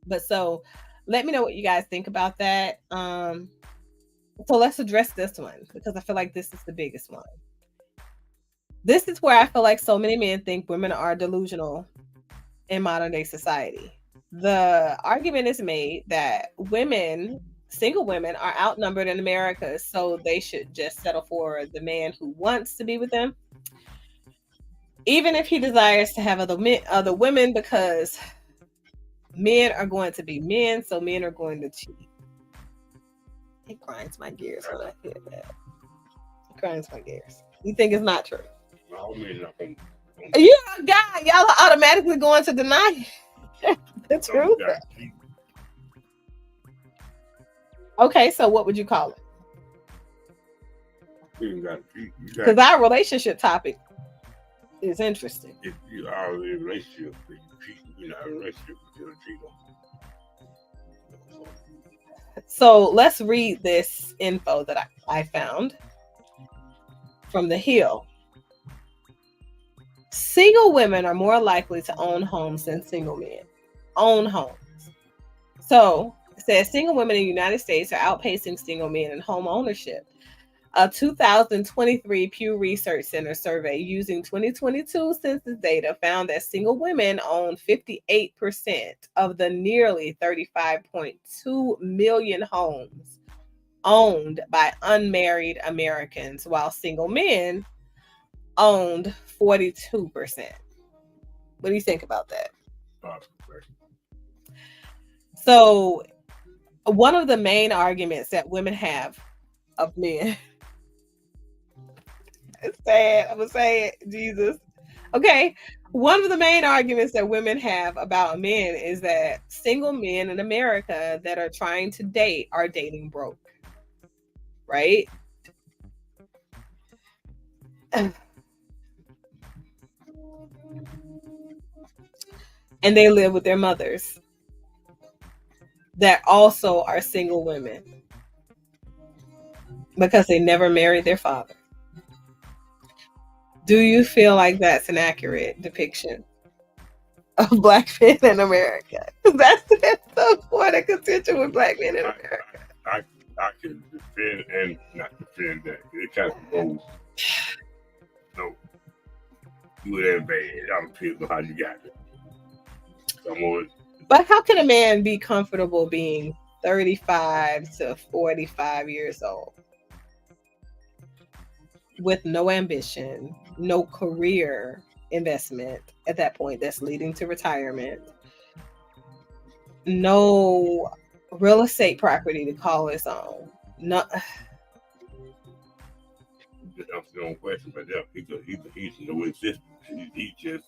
But so let me know what you guys think about that. So let's address this one, because I feel like this is the biggest one. This is where I feel like so many men think women are delusional in modern day society. The argument is made that single women are outnumbered in America, so they should just settle for the man who wants to be with them, even if he desires to have other women, because men are going to be men, so men are going to cheat. It grinds my gears when I hear that. It grinds my gears. You think it's not true? You're a guy. Y'all are automatically going to deny the truth. Okay, so what would you call it? Because our relationship topic is interesting. If you are in a relationship, you're not in a relationship, you're a cheater. So let's read this info that I found from The Hill. Single women are more likely to own homes than single men. Own homes. So it says single women in the United States are outpacing single men in home ownership. A 2023 Pew Research Center survey using 2022 census data found that single women own 58% of the nearly 35.2 million homes owned by unmarried Americans, while single men owned 42%. What do you think about that? So, one of the main arguments that women have of men, it's sad, I'm gonna say it, Jesus. Okay, one of the main arguments that women have about men is that single men in America that are trying to date are dating broke, right? And they live with their mothers that also are single women because they never married their father. Do you feel like that's an accurate depiction of Black men in America? That's the point of contention with Black men in America. I I can defend and not defend that. It kind of goes, no, good and bad. It all depends on how you got it. But how can a man be comfortable being 35 to 45 years old with no ambition, no career investment at that point that's leading to retirement, no real estate property to call his own? No. That's the only question, but he's no existence. He just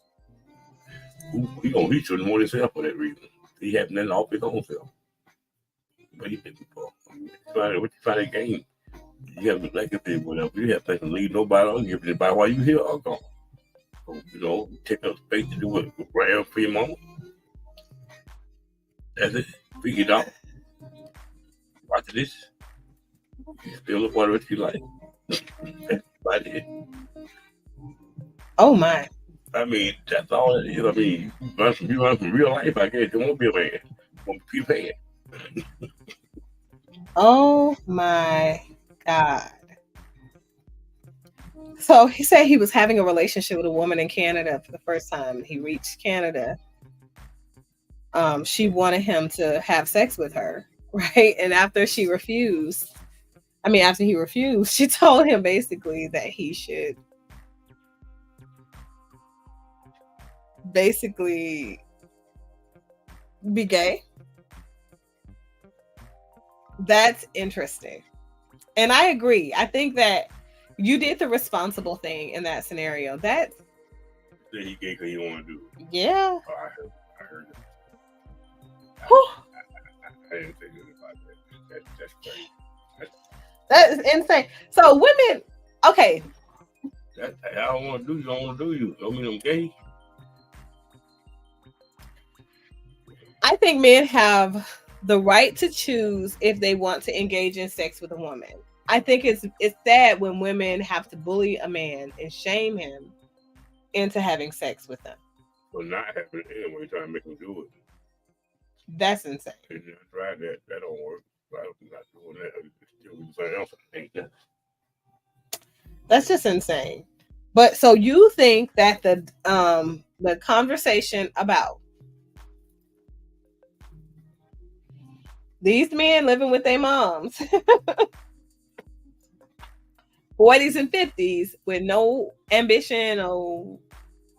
he shouldn't want himself for that reason. He has nothing off his own self. What you thinking for? What you trying to gain? You have like I said, whatever. You have to leave nobody on. Give anybody while you here or gone. So, take up space to do what right for your mama. That's it. Figure it out. Watch this. You still look what you like. That's about it. Oh my. I mean, that's all it is. I mean, you run from real life, I guess. You won't be a man. You won't be a man. Oh my God. So he said he was having a relationship with a woman in Canada for the first time. He reached Canada. She wanted him to have sex with her, right? And after he refused, she told him basically that he should basically be gay. That's interesting. And I agree. I think that you did the responsible thing in that scenario. That's he gay because he don't want to do it. Yeah. Oh, I heard it. I didn't think about that. That's crazy. That's insane. So women, okay. I don't want to do you. I don't want to do you. Don't mean I'm gay. I think men have the right to choose if they want to engage in sex with a woman. I think it's sad when women have to bully a man and shame him into having sex with them. Well, not having it anyway, trying to make him do it. That's insane. I tried that. That don't work. I'm not doing that. Still do something else. I think that. That's just insane. But so you think that the conversation about these men living with their moms, 40s and 50s, with no ambition, no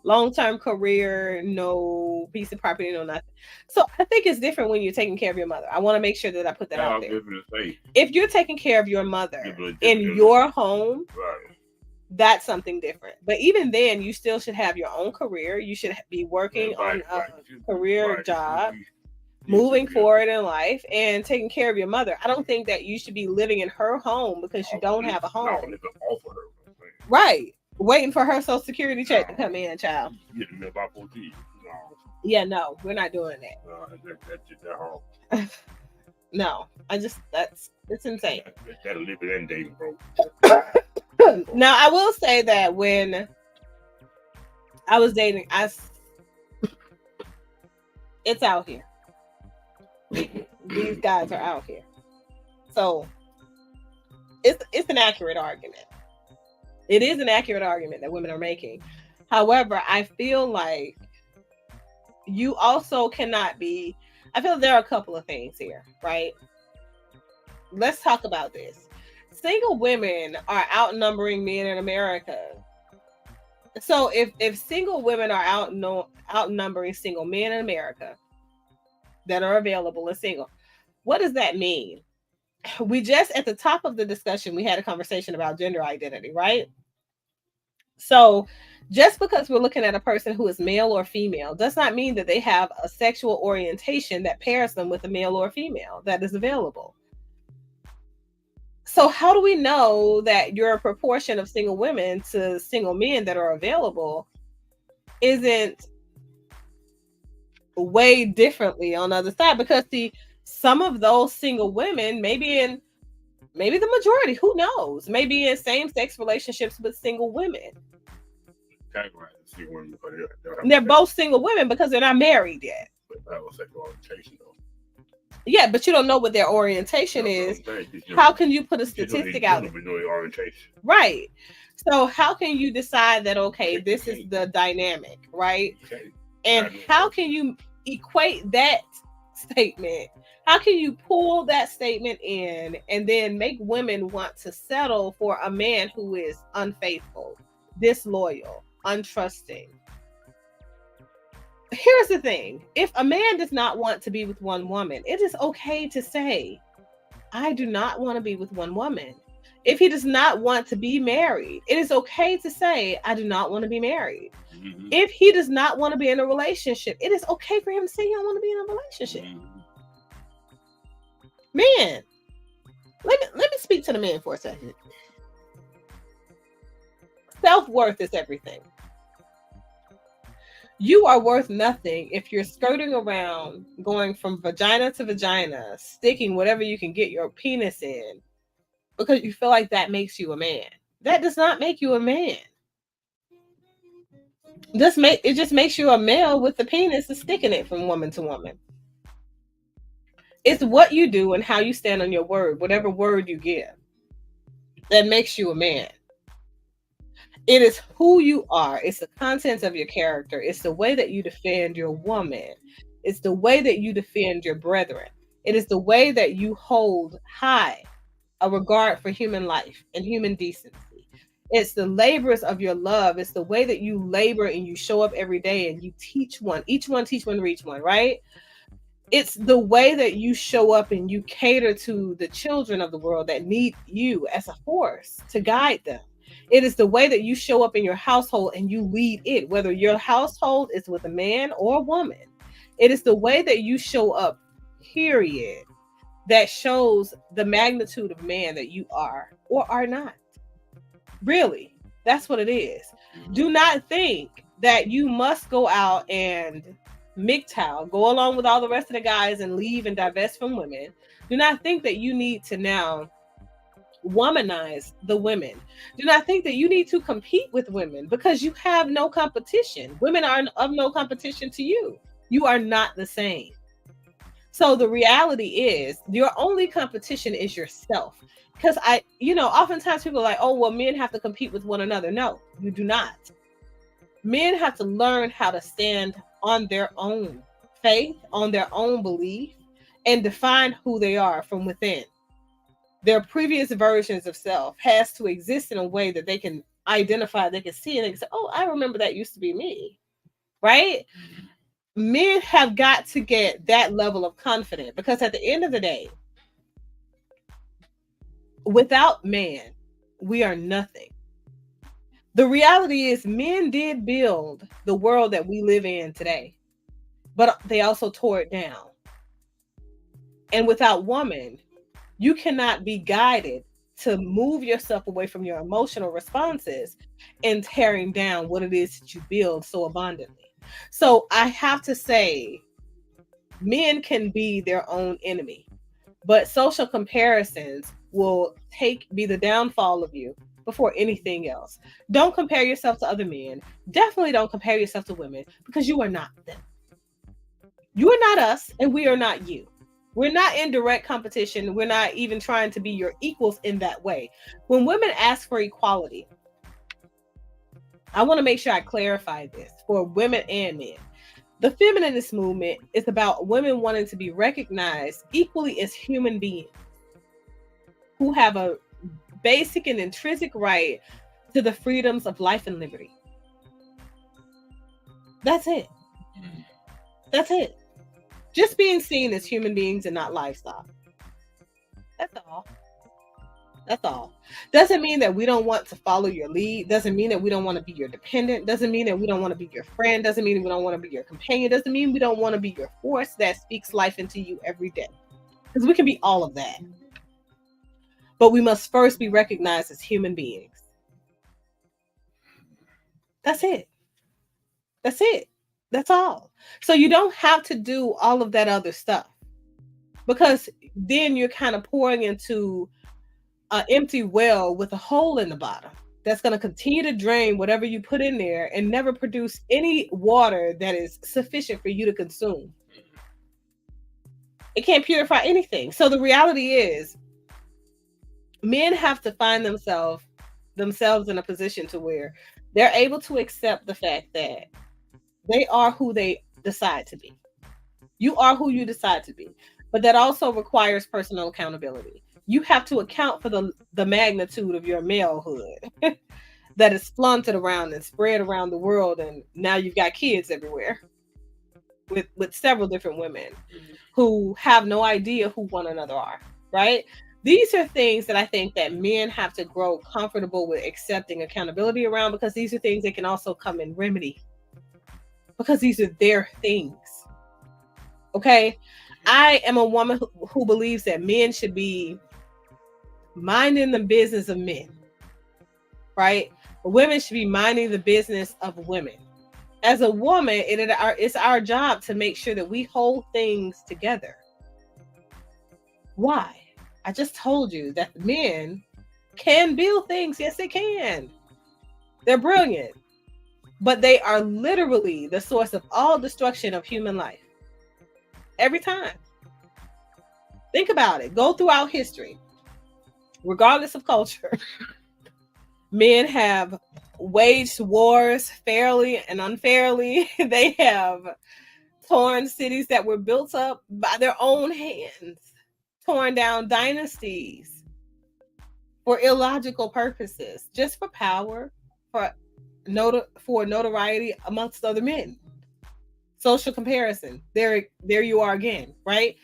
long-term career, no piece of property, no nothing. So I think it's different when you're taking care of your mother. I want to make sure that I put that out there. If you're taking care of your mother in your home, right, that's something different. But even then, you still should have your own career. You should be working on a career job, moving forward in life, and taking care of your mother. I don't think that you should be living in her home because you don't have a home. Right. Waiting for her Social Security check to come in, child. Yeah, no, we're not doing that. No, it's insane. That'll live it in dating, bro. Now, I will say that when I was dating, it's out here. These guys are out here. So it's an accurate argument. It is an accurate argument that women are making. However, I feel like you also cannot be, I feel there are a couple of things here, right? Let's talk about this. Single women are outnumbering men in America. So if single women are outnumbering single men in America that are available and single, what does that mean? We just, at the top of the discussion, we had a conversation about gender identity, right? So just because we're looking at a person who is male or female does not mean that they have a sexual orientation that pairs them with a male or female that is available. So how do we know that your proportion of single women to single men that are available isn't way differently on the other side? Because some of those single women, maybe the majority, who knows, maybe in same-sex relationships with single women. They're both single women because they're not married yet. Yeah, but you don't know what their orientation is. How can you put a statistic out? Orientation. Right. So how can you decide that, okay, this is the dynamic, right? And how can you equate that statement? How can you pull that statement in and then make women want to settle for a man who is unfaithful, disloyal, untrusting? Here's the thing. If a man does not want to be with one woman, it is okay to say, I do not want to be with one woman. If he does not want to be married, it is okay to say, I do not want to be married. Mm-hmm. If he does not want to be in a relationship, it is okay for him to say he don't want to be in a relationship. Mm-hmm. Man, let me speak to the man for a second. Self-worth is everything. You are worth nothing if you're skirting around, going from vagina to vagina, sticking whatever you can get your penis in, because you feel like that makes you a man. That does not make you a man. It just makes you a male with the penis and sticking it from woman to woman. It's what you do and how you stand on your word, whatever word you give, that makes you a man. It is who you are. It's the contents of your character. It's the way that you defend your woman. It's the way that you defend your brethren. It is the way that you hold high a regard for human life and human decency. It's the labors of your love. It's the way that you labor and you show up every day and you teach one. Each one teach one, reach one, right? It's the way that you show up and you cater to the children of the world that need you as a force to guide them. It is the way that you show up in your household and you lead it, whether your household is with a man or a woman. It is the way that you show up, period, that shows the magnitude of man that you are or are not. Really, that's what it is. Do not think that you must go out and MGTOW, go along with all the rest of the guys and leave and divest from women. Do not think that you need to now womanize the women. Do not think that you need to compete with women because you have no competition. Women are of no competition to you. You are not the same. So the reality is your only competition is yourself. Because oftentimes people are like, oh, well, men have to compete with one another. No, you do not. Men have to learn how to stand on their own faith, on their own belief, and define who they are from within. Their previous versions of self has to exist in a way that they can identify, they can see, and they can say, oh, I remember that used to be me, right? Men have got to get that level of confidence because at the end of the day, without man, we are nothing. The reality is men did build the world that we live in today, but they also tore it down. And without woman, you cannot be guided to move yourself away from your emotional responses and tearing down what it is that you build so abundantly. So I have to say, men can be their own enemy, but social comparisons will be the downfall of you before anything else. Don't compare yourself to other men. Definitely don't compare yourself to women because you are not them. You are not us and we are not you. We're not in direct competition. We're not even trying to be your equals in that way. When women ask for equality, I want to make sure I clarify this for women and men. The feminist movement is about women wanting to be recognized equally as human beings who have a basic and intrinsic right to the freedoms of life and liberty. That's it. That's it. Just being seen as human beings and not livestock. That's all. That's all. Doesn't mean that we don't want to follow your lead. Doesn't mean that we don't want to be your dependent. Doesn't mean that we don't want to be your friend. Doesn't mean we don't want to be your companion. Doesn't mean we don't want to be your force that speaks life into you every day. Because we can be all of that. But we must first be recognized as human beings. That's it. That's it. That's all. So you don't have to do all of that other stuff. Because then you're kind of pouring into an empty well with a hole in the bottom that's going to continue to drain whatever you put in there and never produce any water that is sufficient for you to consume. It can't purify anything. So the reality is, men have to find themselves in a position to where they're able to accept the fact that they are who they decide to be. You are who you decide to be. But that also requires personal accountability. You have to account for the magnitude of your malehood that is flaunted around and spread around the world. And now you've got kids everywhere with several different women who have no idea who one another are, right? These are things that I think that men have to grow comfortable with accepting accountability around, because these are things that can also come in remedy, because these are their things. Okay? I am a woman who believes that men should be minding the business of men, right? Women should be minding the business of women. As a woman, it's our job to make sure that we hold things together. Why? I just told you that men can build things. Yes, they can. They're brilliant. But they are literally the source of all destruction of human life. Every time. Think about it. Go throughout history. Regardless of culture, men have waged wars fairly and unfairly. They have torn cities that were built up by their own hands, torn down dynasties for illogical purposes, just for power, for notoriety amongst other men. Social comparison. There you are again, right?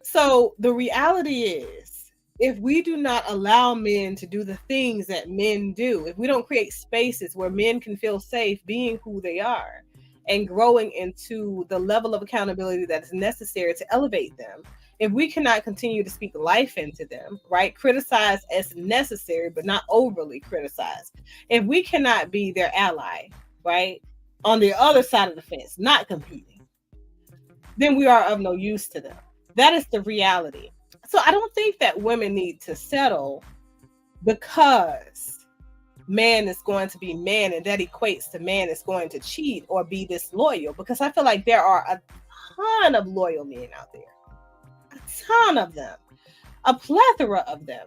So the reality is, if we do not allow men to do the things that men do, if we don't create spaces where men can feel safe being who they are and growing into the level of accountability that is necessary to elevate them, if we cannot continue to speak life into them, right? Criticize as necessary, but not overly criticize. If we cannot be their ally, right? On the other side of the fence, not competing, then we are of no use to them. That is the reality. So I don't think that women need to settle because man is going to be man, and that equates to man is going to cheat or be disloyal, because I feel like there are a ton of loyal men out there. A ton of them. A plethora of them.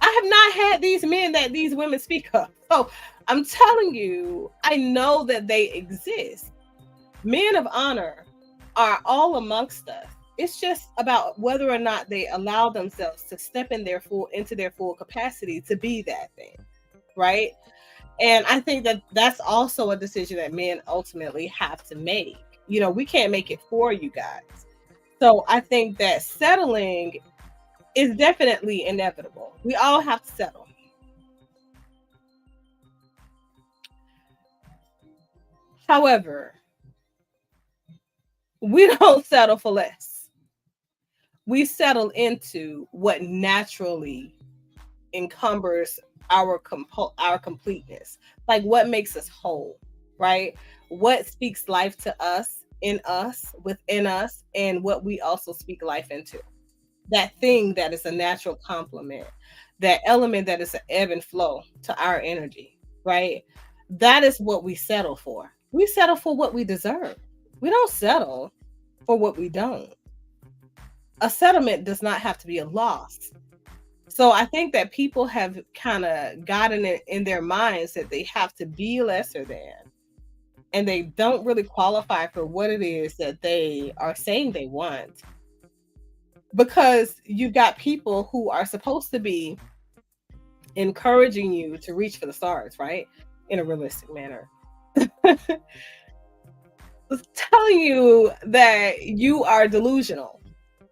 I have not had these men that these women speak of. So I'm telling you, I know that they exist. Men of honor are all amongst us. It's just about whether or not they allow themselves to step into their full capacity to be that thing, right? And I think that that's also a decision that men ultimately have to make. You know, we can't make it for you guys. So I think that settling is definitely inevitable. We all have to settle. However, we don't settle for less. We settle into what naturally encumbers our completeness, like what makes us whole, right? What speaks life to us, in us, within us, and what we also speak life into. That thing that is a natural complement, that element that is an ebb and flow to our energy, right? That is what we settle for. We settle for what we deserve. We don't settle for what we don't. A settlement does not have to be a loss. So I think that people have kind of gotten it in their minds that they have to be lesser than, and they don't really qualify for what it is that they are saying they want. Because you've got people who are supposed to be encouraging you to reach for the stars, right? In a realistic manner. Telling you that you are delusional.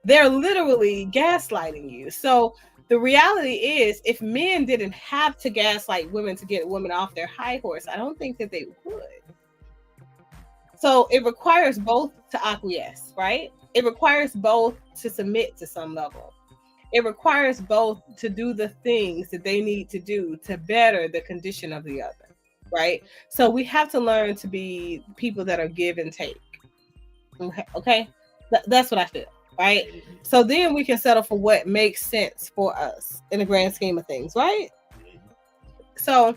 They're literally gaslighting you. So the reality is, if men didn't have to gaslight women to get women off their high horse, I don't think that they would. So it requires both to acquiesce, right? It requires both to submit to some level. It requires both to do the things that they need to do to better the condition of the other, right? So we have to learn to be people that are give and take. Okay? That's what I feel. Right? So then we can settle for what makes sense for us in the grand scheme of things, right? So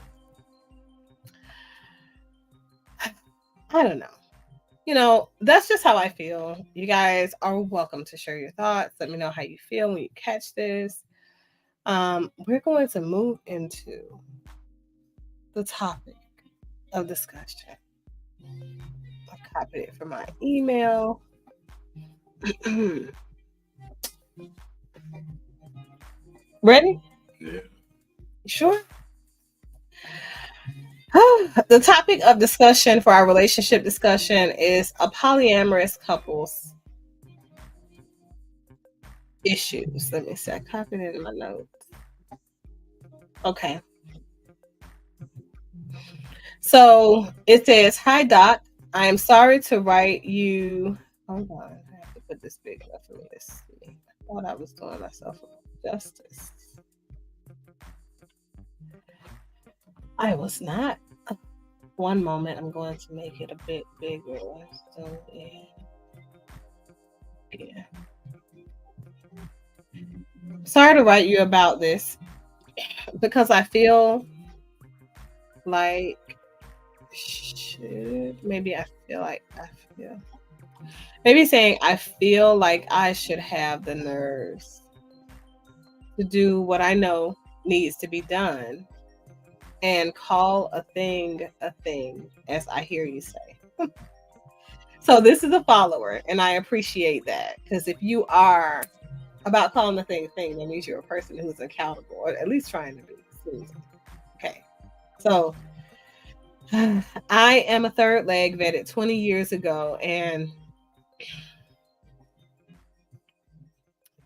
I don't know. that's just how I feel. You guys are welcome to share your thoughts. Let me know how you feel when you catch this. We're going to move into the topic of discussion. I copied it from my email. Ready? Yeah. You sure? The topic of discussion for our relationship discussion is a polyamorous couple's issues. Let me see. I copied it in my notes. Okay. So it says, "Hi Doc, I am sorry to write you." Hold on, I have to put this big enough for me to see. I thought I was doing myself justice. I was not. One moment, I'm going to make it a bit bigger. So yeah. Sorry to write you about this because I feel like maybe saying I feel like I should have the nerves to do what I know needs to be done and call a thing, as I hear you say. So this is a follower, and I appreciate that, because if you are about calling a thing, that means you're a person who's accountable, or at least trying to be. Okay. So I am a third leg vetted 20 years ago, and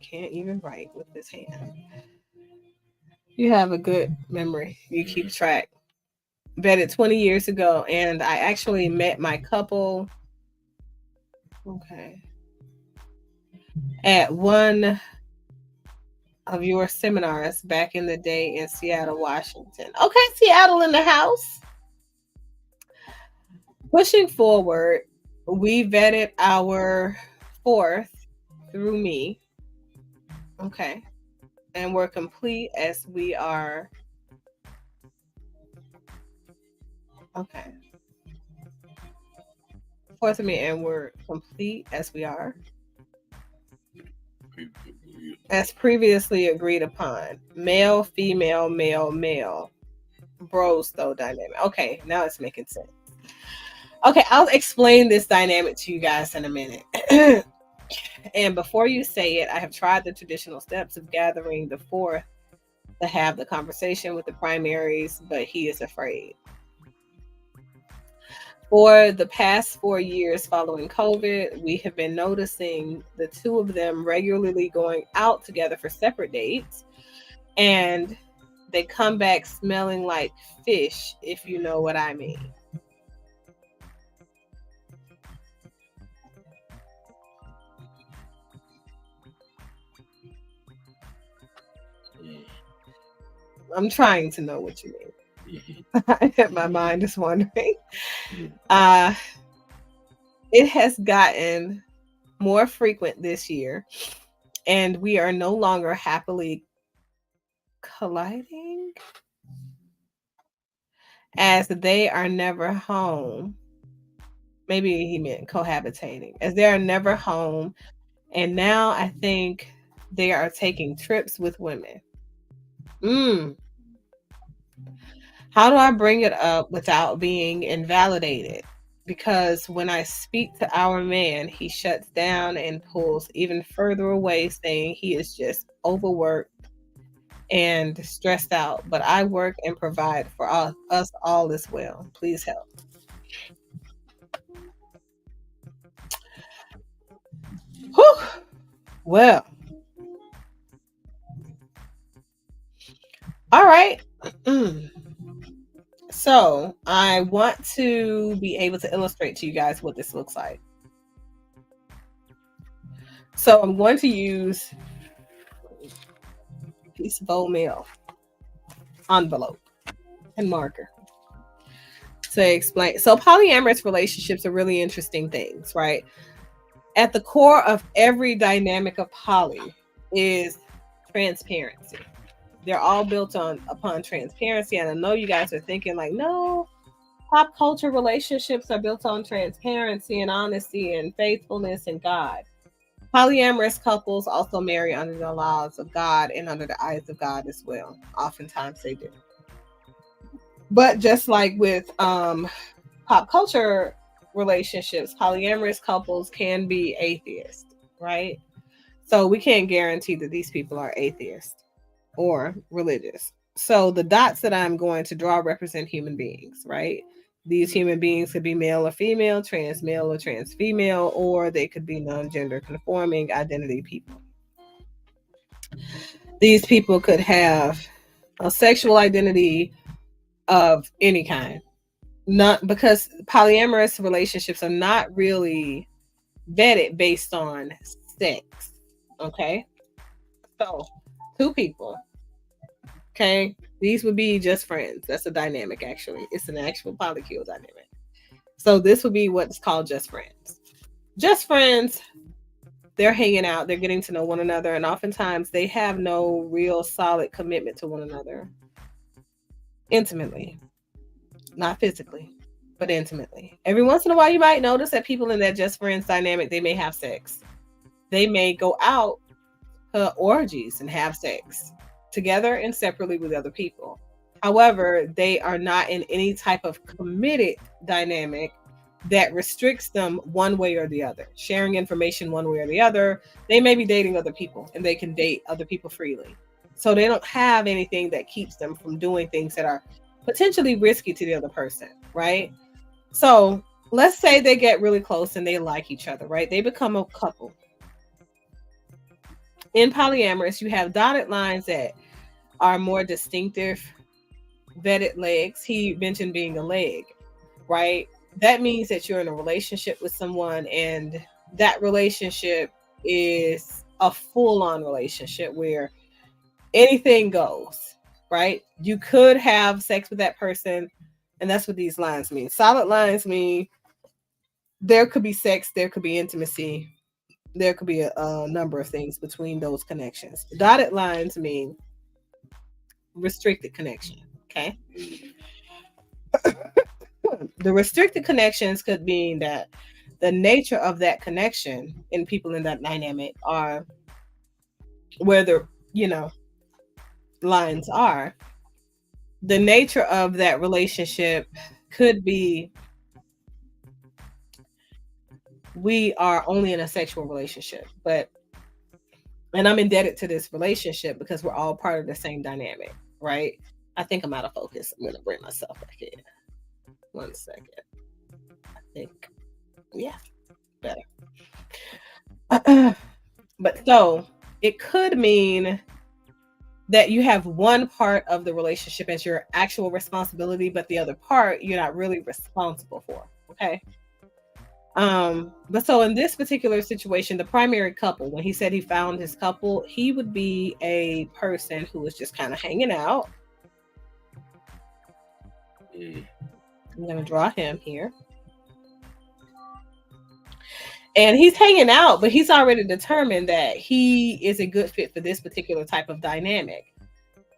can't even write with this hand. You have a good memory. You keep track. Vetted 20 years ago, and I actually met my couple. Okay. At one of your seminars back in the day in Seattle, Washington. Okay, Seattle in the house. Pushing forward, we vetted our fourth through me. Okay. And we're complete as we are. Okay. Fourth of me, and we're complete as we are. As previously agreed upon. Male, female, male, male. Bros, though, dynamic. Okay, now it's making sense. Okay, I'll explain this dynamic to you guys in a minute. And before you say it, I have tried the traditional steps of gathering the fourth to have the conversation with the primaries, but he is afraid. For the past 4 years following COVID, we have been noticing the two of them regularly going out together for separate dates, and they come back smelling like fish, if you know what I mean. I'm trying to know what you mean. My mind is wandering. It has gotten more frequent this year, and we are no longer happily colliding, as they are never home. Maybe he meant cohabitating, as they are never home, and now I think they are taking trips with women. How do I bring it up without being invalidated? Because when I speak to our man, he shuts down and pulls even further away, saying he is just overworked and stressed out. But I work and provide for us all as well. Please help. Whew. Well, all right. So I want to be able to illustrate to you guys what this looks like. So I'm going to use a piece of old mail, envelope, and marker to explain. So polyamorous relationships are really interesting things, right? At the core of every dynamic of poly is transparency. They're all built upon transparency. And I know you guys are thinking like, no, Pop culture relationships are built on transparency and honesty and faithfulness in God. Polyamorous couples also marry under the laws of God and under the eyes of God as well. Oftentimes they do. But just like with pop culture relationships, polyamorous couples can be atheist, right? So we can't guarantee that these people are atheist or religious. So the dots that I'm going to draw represent human beings, right? These human beings could be male or female, trans male or trans female, or they could be non-gender conforming identity people. These people could have a sexual identity of any kind. Not because polyamorous relationships are not really vetted based on sex. Okay. So 2 people. Okay. These would be just friends. That's a dynamic, actually. It's an actual polycule dynamic. So this would be what's called just friends. Just friends, they're hanging out, they're getting to know one another, and oftentimes they have no real solid commitment to one another. Intimately. Not physically, but intimately. Every once in a while, you might notice that people in that just friends dynamic, they may have sex. They may go out to orgies and have sex together and separately with other people. However, they are not in any type of committed dynamic that restricts them one way or the other, sharing information one way or the other. They may be dating other people and they can date other people freely. So they don't have anything that keeps them from doing things that are potentially risky to the other person, right? So let's say they get really close and they like each other, right? They become a couple. In polyamorous, you have dotted lines that are more distinctive, vetted legs. He mentioned being a leg, right? That means that you're in a relationship with someone, and that relationship is a full-on relationship where anything goes, right? You could have sex with that person, and that's what these lines mean. Solid lines mean there could be sex, there could be intimacy, there could be a number of things between those connections. Dotted lines mean restricted connection, okay? The restricted connections could mean that the nature of that connection in people in that dynamic are where the, lines are. The nature of that relationship could be we are only in a sexual relationship, and I'm indebted to this relationship because we're all part of the same dynamic, right? I think I'm out of focus. I'm going to bring myself back in. 1 second. I think, yeah, better. But so it could mean that you have one part of the relationship as your actual responsibility, but the other part you're not really responsible for. Okay. But so in this particular situation, the primary couple, when he said he found his couple, he would be a person who was just kind of hanging out. I'm going to draw him here. And he's hanging out, but he's already determined that he is a good fit for this particular type of dynamic.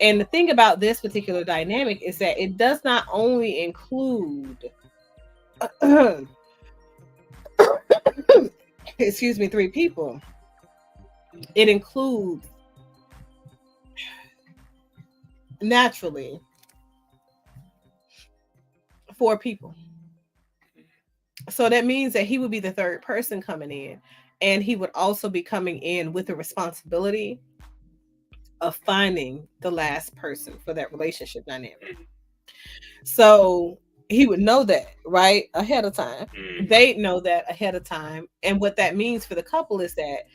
And the thing about this particular dynamic is that it does not only include, excuse me, 3 people. It includes, naturally, 4 people. So that means that he would be the 3rd person coming in, and he would also be coming in with the responsibility of finding the last person for that relationship dynamic. So he would know that, right, ahead of time. They know that ahead of time. And what that means for the couple is that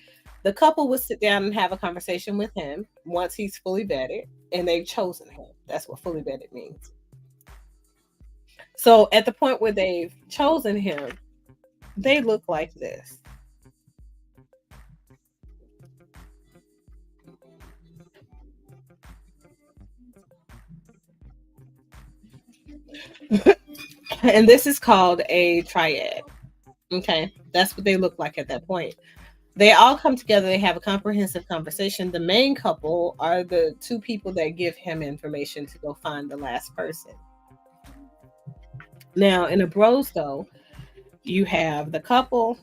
the couple would sit down and have a conversation with him once he's fully vetted and they've chosen him. That's what fully vetted means. So at the point where they've chosen him, they look like this. And this is called a triad. Okay, that's what they look like at that point. They all come together, they have a comprehensive conversation. The main couple are the 2 people that give him information to go find the last person. Now, in a bros, though, you have the couple.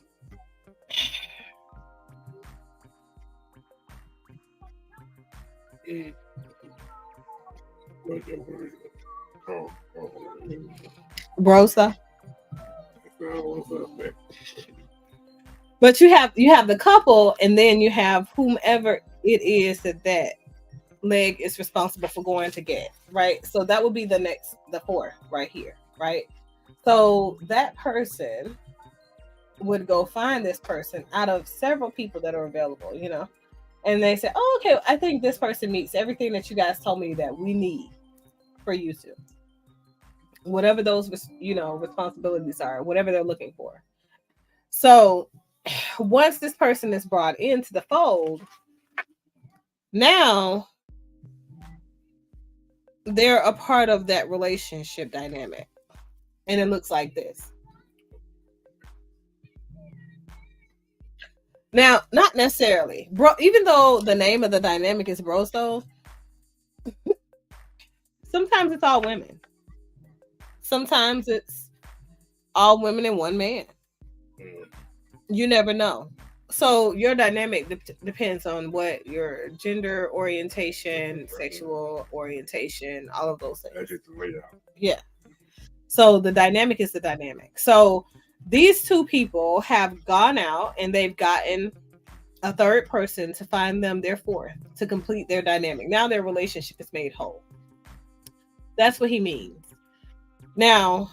What's that word? Oh, Brosa. what's up, man? But you have the couple, and then you have whomever it is that leg is responsible for going to get, right? So that would be the fourth right here, right? So that person would go find this person out of several people that are available, and they say, oh, okay, I think this person meets everything that you guys told me that we need for you to, whatever those, responsibilities are, whatever they're looking for. So once this person is brought into the fold, now they're a part of that relationship dynamic. And it looks like this. Now, not necessarily. Even though the name of the dynamic is broso, sometimes it's all women. Sometimes it's all women and one man. You never know. So your dynamic depends on what your gender orientation, sexual orientation, all of those things. That's just the layout. Yeah. So the dynamic is the dynamic. So these two people have gone out and they've gotten a third person to find them their fourth to complete their dynamic. Now their relationship is made whole. That's what he means. Now,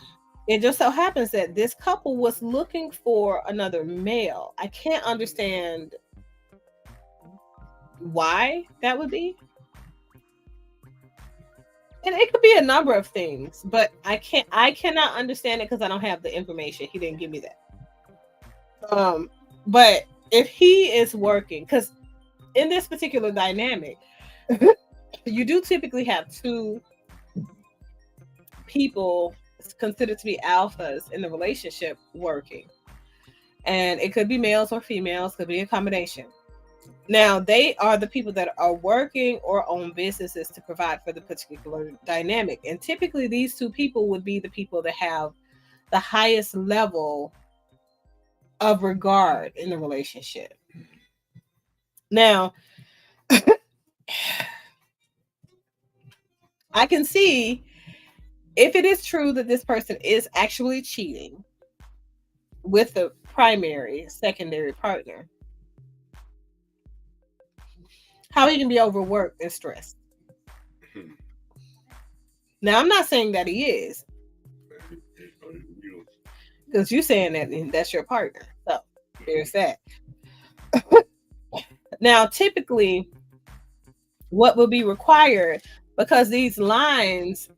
it just so happens that this couple was looking for another male. I can't understand why that would be. And it could be a number of things, but I cannot understand it because I don't have the information. He didn't give me that. But if he is working, because in this particular dynamic, you do typically have two people considered to be alphas in the relationship working. And it could be males or females, could be a combination. Now, they are the people that are working or own businesses to provide for the particular dynamic. And typically, these two people would be the people that have the highest level of regard in the relationship. Now, I can see if it is true that this person is actually cheating with the primary, secondary partner, how he can be overworked and stressed. Now, I'm not saying that he is, because you're saying that that's your partner. So there's that. Now, typically, what will be required, because these lines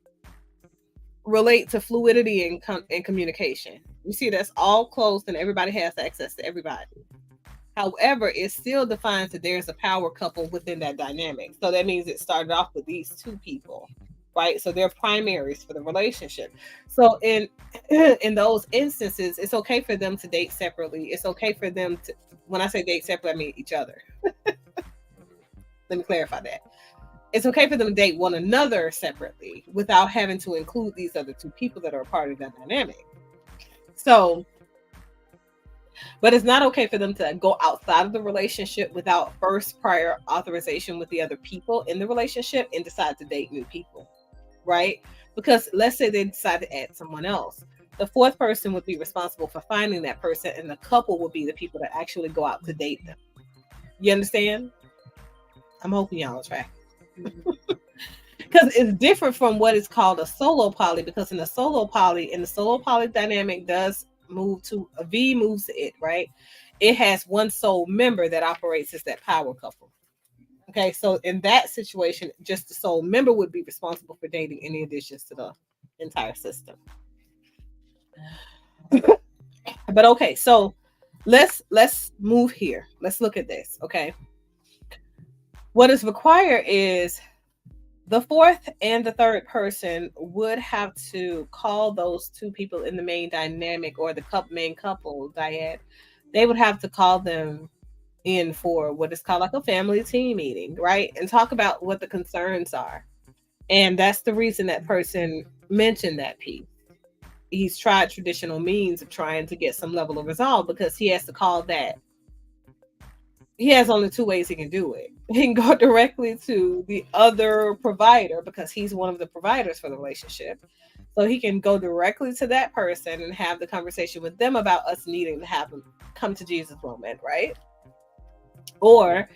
relate to fluidity and communication. You see, that's all closed and everybody has access to everybody. However, it still defines that there's a power couple within that dynamic. So that means it started off with these two people, right? So they're primaries for the relationship. So in those instances, it's okay for them to date separately. It's okay for them to, when I say date separately, I mean each other. Let me clarify that. It's okay for them to date one another separately without having to include these other two people that are a part of that dynamic. So, but it's not okay for them to go outside of the relationship without first prior authorization with the other people in the relationship and decide to date new people, right? Because let's say they decide to add someone else. The fourth person would be responsible for finding that person, and the couple would be the people that actually go out to date them. You understand? I'm hoping y'all are tracking. Because it's different from what is called a solo poly, because in the solo poly dynamic does move to a V, moves to it, right? It has one sole member that operates as that power couple. Okay, so in that situation, just the sole member would be responsible for dating any additions to the entire system. But okay, so let's move here. Let's look at this. Okay, what is required is the fourth and the third person would have to call those two people in the main dynamic, or the main couple dyad. They would have to call them in for what is called like a family team meeting, right? And talk about what the concerns are. And that's the reason that person mentioned that piece. he's tried traditional means of trying to get some level of resolve, because he has to call that. He has only two ways he can do it. He can go directly to the other provider, because he's one of the providers for the relationship. So he can go directly to that person and have the conversation with them about us needing to have them come to Jesus moment, right? Or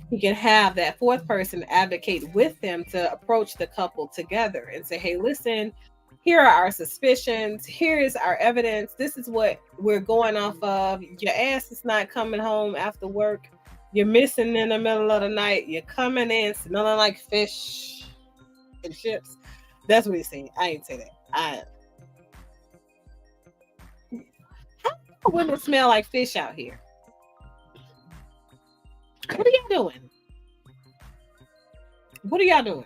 he can have that fourth person advocate with them to approach the couple together and say, hey, listen, here are our suspicions. Here is our evidence. This is what we're going off of. Your ass is not coming home after work. You're missing in the middle of the night. You're coming in smelling like fish and chips. That's what he's saying. I ain't say that. How do women smell like fish out here? What are y'all doing? What are y'all doing?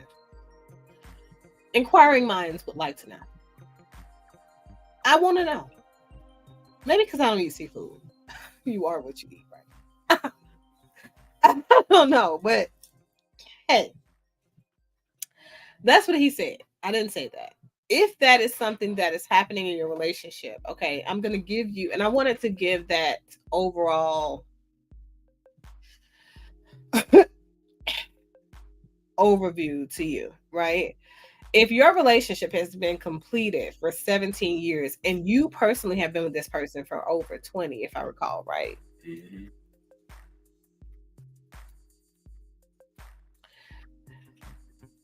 Inquiring minds would like to know. I want to know. Maybe because I don't eat seafood. You are what you eat, right? I don't know, but hey, that's what he said. I didn't say that. If that is something that is happening in your relationship, okay, I'm going to give you, and I wanted to give that overall overview to you, right? If your relationship has been completed for 17 years and you personally have been with this person for over 20, if I recall, right? Mm-hmm.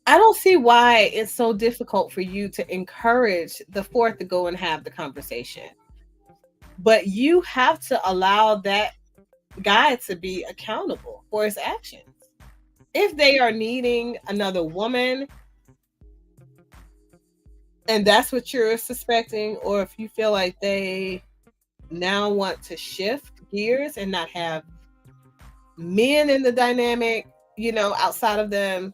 I don't see why it's so difficult for you to encourage the fourth to go and have the conversation. But you have to allow that guy to be accountable for his actions. If they are needing another woman, and that's what you're suspecting, or if you feel like they now want to shift gears and not have men in the dynamic, you know, outside of them,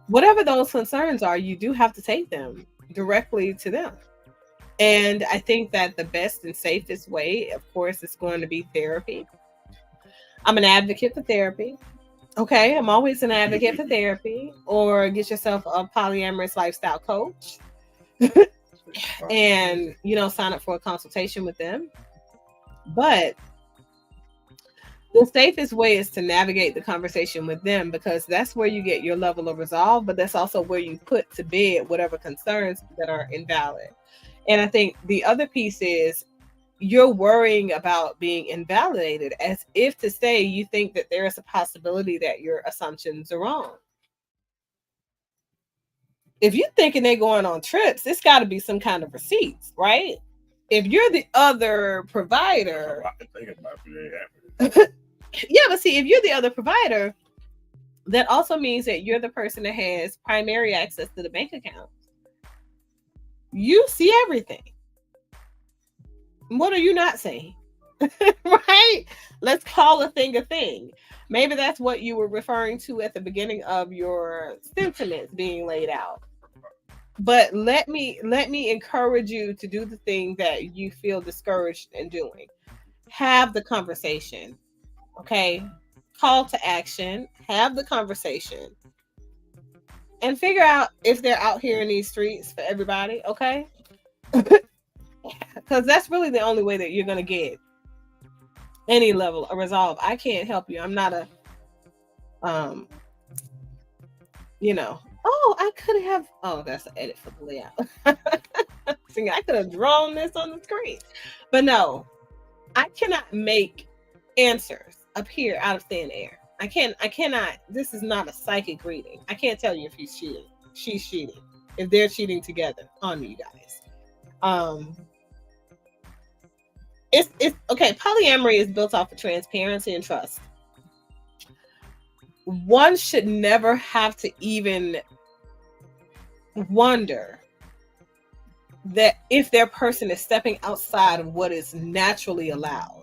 whatever those concerns are, you do have to take them directly to them. And I think that the best and safest way, of course, is going to be therapy. I'm an advocate for therapy. Okay, I'm always an advocate for therapy. Or get yourself a polyamorous lifestyle coach and, you know, sign up for a consultation with them. But the safest way is to navigate the conversation with them, because that's where you get your level of resolve, but that's also where you put to bed whatever concerns that are invalid. And I think the other piece is you're worrying about being invalidated, as if to say you think that there is a possibility that your assumptions are wrong. If you're thinking they're going on trips, it's got to be some kind of receipts, right? If you're the other provider, yeah, but see, if you're the other provider, that also means that you're the person that has primary access to the bank account. You see everything. What are you not saying? Right? Let's call a thing a thing. Maybe that's what you were referring to at the beginning of your sentiments being laid out. But let me encourage you to do the thing that you feel discouraged in doing. Have the conversation. Okay? Call to action. Have the conversation. And figure out if they're out here in these streets for everybody, okay? Because that's really the only way that you're going to get any level of resolve. I can't help you. I'm not a, you know, oh, I could have, oh, that's an edit for the layout. See, I could have drawn this on the screen. But no, I cannot make answers appear out of thin air. I cannot, this is not a psychic reading. I can't tell you if he's cheating, she's cheating, if they're cheating together on you guys. It's okay. Polyamory is built off of transparency and trust. One should never have to even wonder that if their person is stepping outside of what is naturally allowed.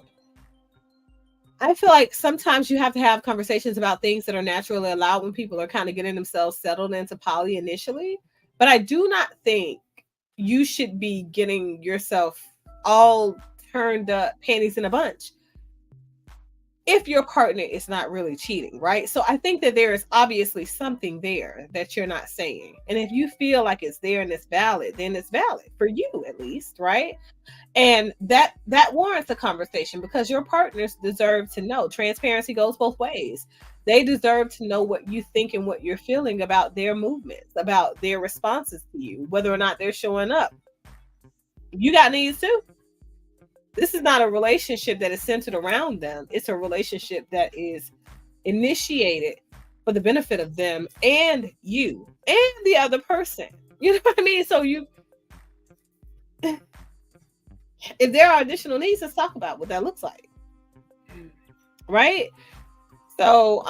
I feel like sometimes you have to have conversations about things that are naturally allowed when people are kind of getting themselves settled into poly initially. But I do not think you should be getting yourself all turned up, panties in a bunch, if your partner is not really cheating, right? So I think that there is obviously something there that you're not saying. And if you feel like it's there and it's valid, then it's valid for you at least, right? And that warrants a conversation because your partners deserve to know. Transparency goes both ways. They deserve to know what you think and what you're feeling about their movements, about their responses to you, whether or not they're showing up. You got needs too. This is not a relationship that is centered around them. It's a relationship that is initiated for the benefit of them and you and the other person. You know what I mean? So if there are additional needs, let's talk about what that looks like. Right? So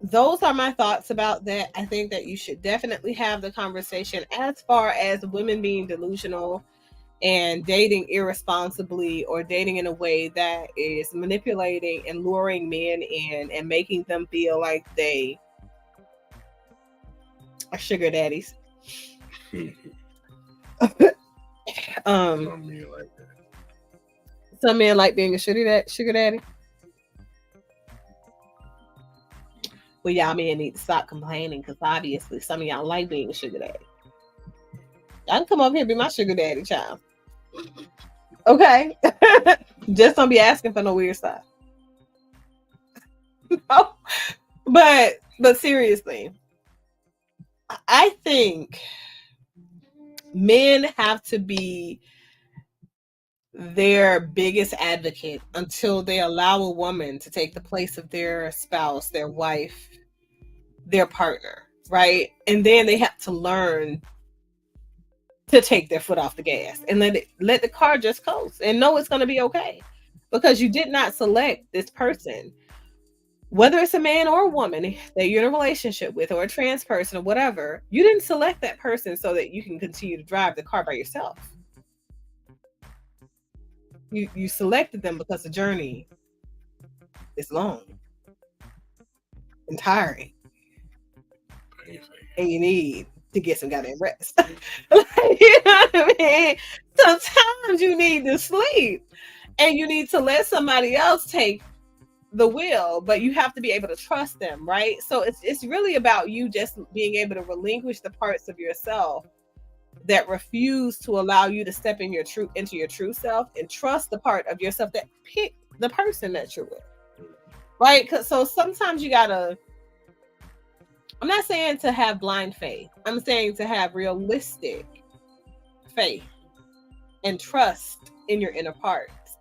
those are my thoughts about that. I think that you should definitely have the conversation as far as women being delusional and dating irresponsibly or dating in a way that is manipulating and luring men in and making them feel like they are sugar daddies. Some men like that. Some men like being a sugar daddy. Well, y'all men need to stop complaining because obviously some of y'all like being a sugar daddy. I can come up here and be my sugar daddy, child. Okay. Just don't be asking for no weird stuff. No. But seriously, I think men have to be their biggest advocate until they allow a woman to take the place of their spouse, their wife, their partner, right? And then they have to learn to take their foot off the gas and let the car just coast and know it's going to be okay, because you did not select this person, whether it's a man or a woman that you're in a relationship with, or a trans person or whatever. You didn't select that person so that you can continue to drive the car by yourself. You selected them because the journey is long and tiring, and you need to get some goddamn rest. Like, you know what I mean? Sometimes you need to sleep and you need to let somebody else take the wheel, but you have to be able to trust them, right? So it's really about you just being able to relinquish the parts of yourself that refuse to allow you to step into your true self, and trust the part of yourself that picked the person that you're with, right? So sometimes you gotta, I'm not saying to have blind faith. I'm saying to have realistic faith and trust in your inner parts,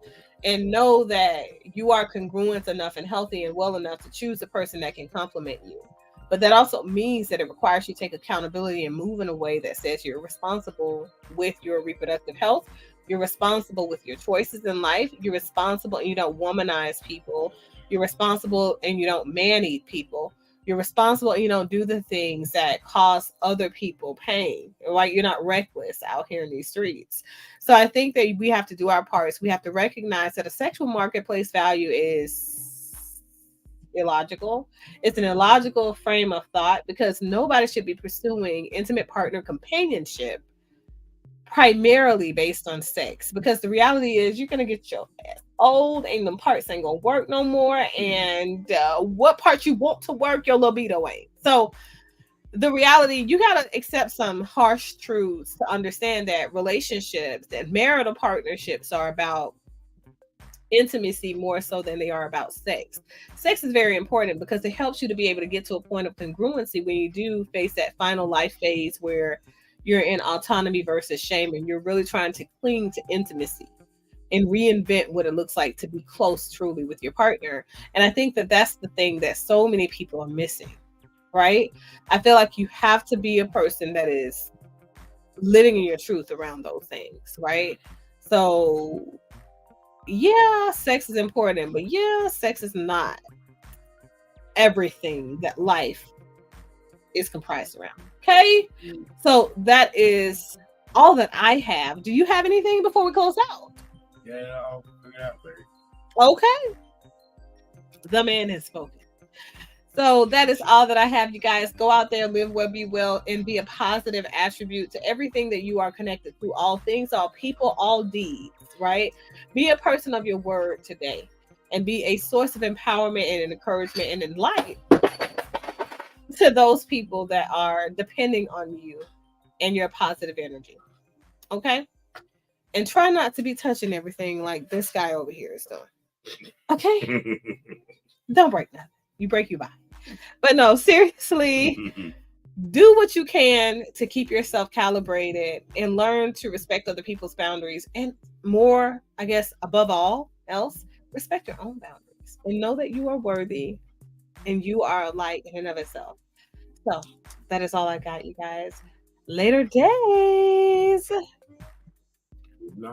and know that you are congruent enough and healthy and well enough to choose a person that can complement you. But that also means that it requires you to take accountability and move in a way that says you're responsible with your reproductive health. You're responsible with your choices in life. You're responsible and you don't womanize people. You're responsible and you don't man-eat people. You're responsible and you don't do the things that cause other people pain, right? You're not reckless out here in these streets. So I think that we have to do our parts. We have to recognize that a sexual marketplace value is illogical. It's an illogical frame of thought, because nobody should be pursuing intimate partner companionship primarily based on sex, because the reality is you're going to get your ass old and them parts ain't gonna work no more, and what part you want to work, your libido ain't. So the reality, you got to accept some harsh truths to understand that relationships and marital partnerships are about intimacy more so than they are about sex. Sex is very important because it helps you to be able to get to a point of congruency when you do face that final life phase where you're in autonomy versus shame, and you're really trying to cling to intimacy and reinvent what it looks like to be close truly with your partner. And I think that that's the thing that so many people are missing, right? I feel like you have to be a person that is living in your truth around those things, right? So yeah, sex is important, but yeah, sex is not everything that life is comprised around. Okay? So that is all that I have. Do you have anything before we close out? Yeah, I'll figure it out, baby. Okay. The man has spoken. So that is all that I have, you guys. Go out there, live well, be well, and be a positive attribute to everything that you are connected to. All things, all people, all deeds, right? Be a person of your word today. and be a source of empowerment and encouragement and light to those people that are depending on you and your positive energy. Okay? And try not to be touching everything like this guy over here is doing. Okay? Don't break nothing. You break, you buy. But no, seriously, do what you can to keep yourself calibrated and learn to respect other people's boundaries. And more, I guess, above all else, respect your own boundaries and know that you are worthy and you are a light in and of itself. So that is all I got, you guys. Later days.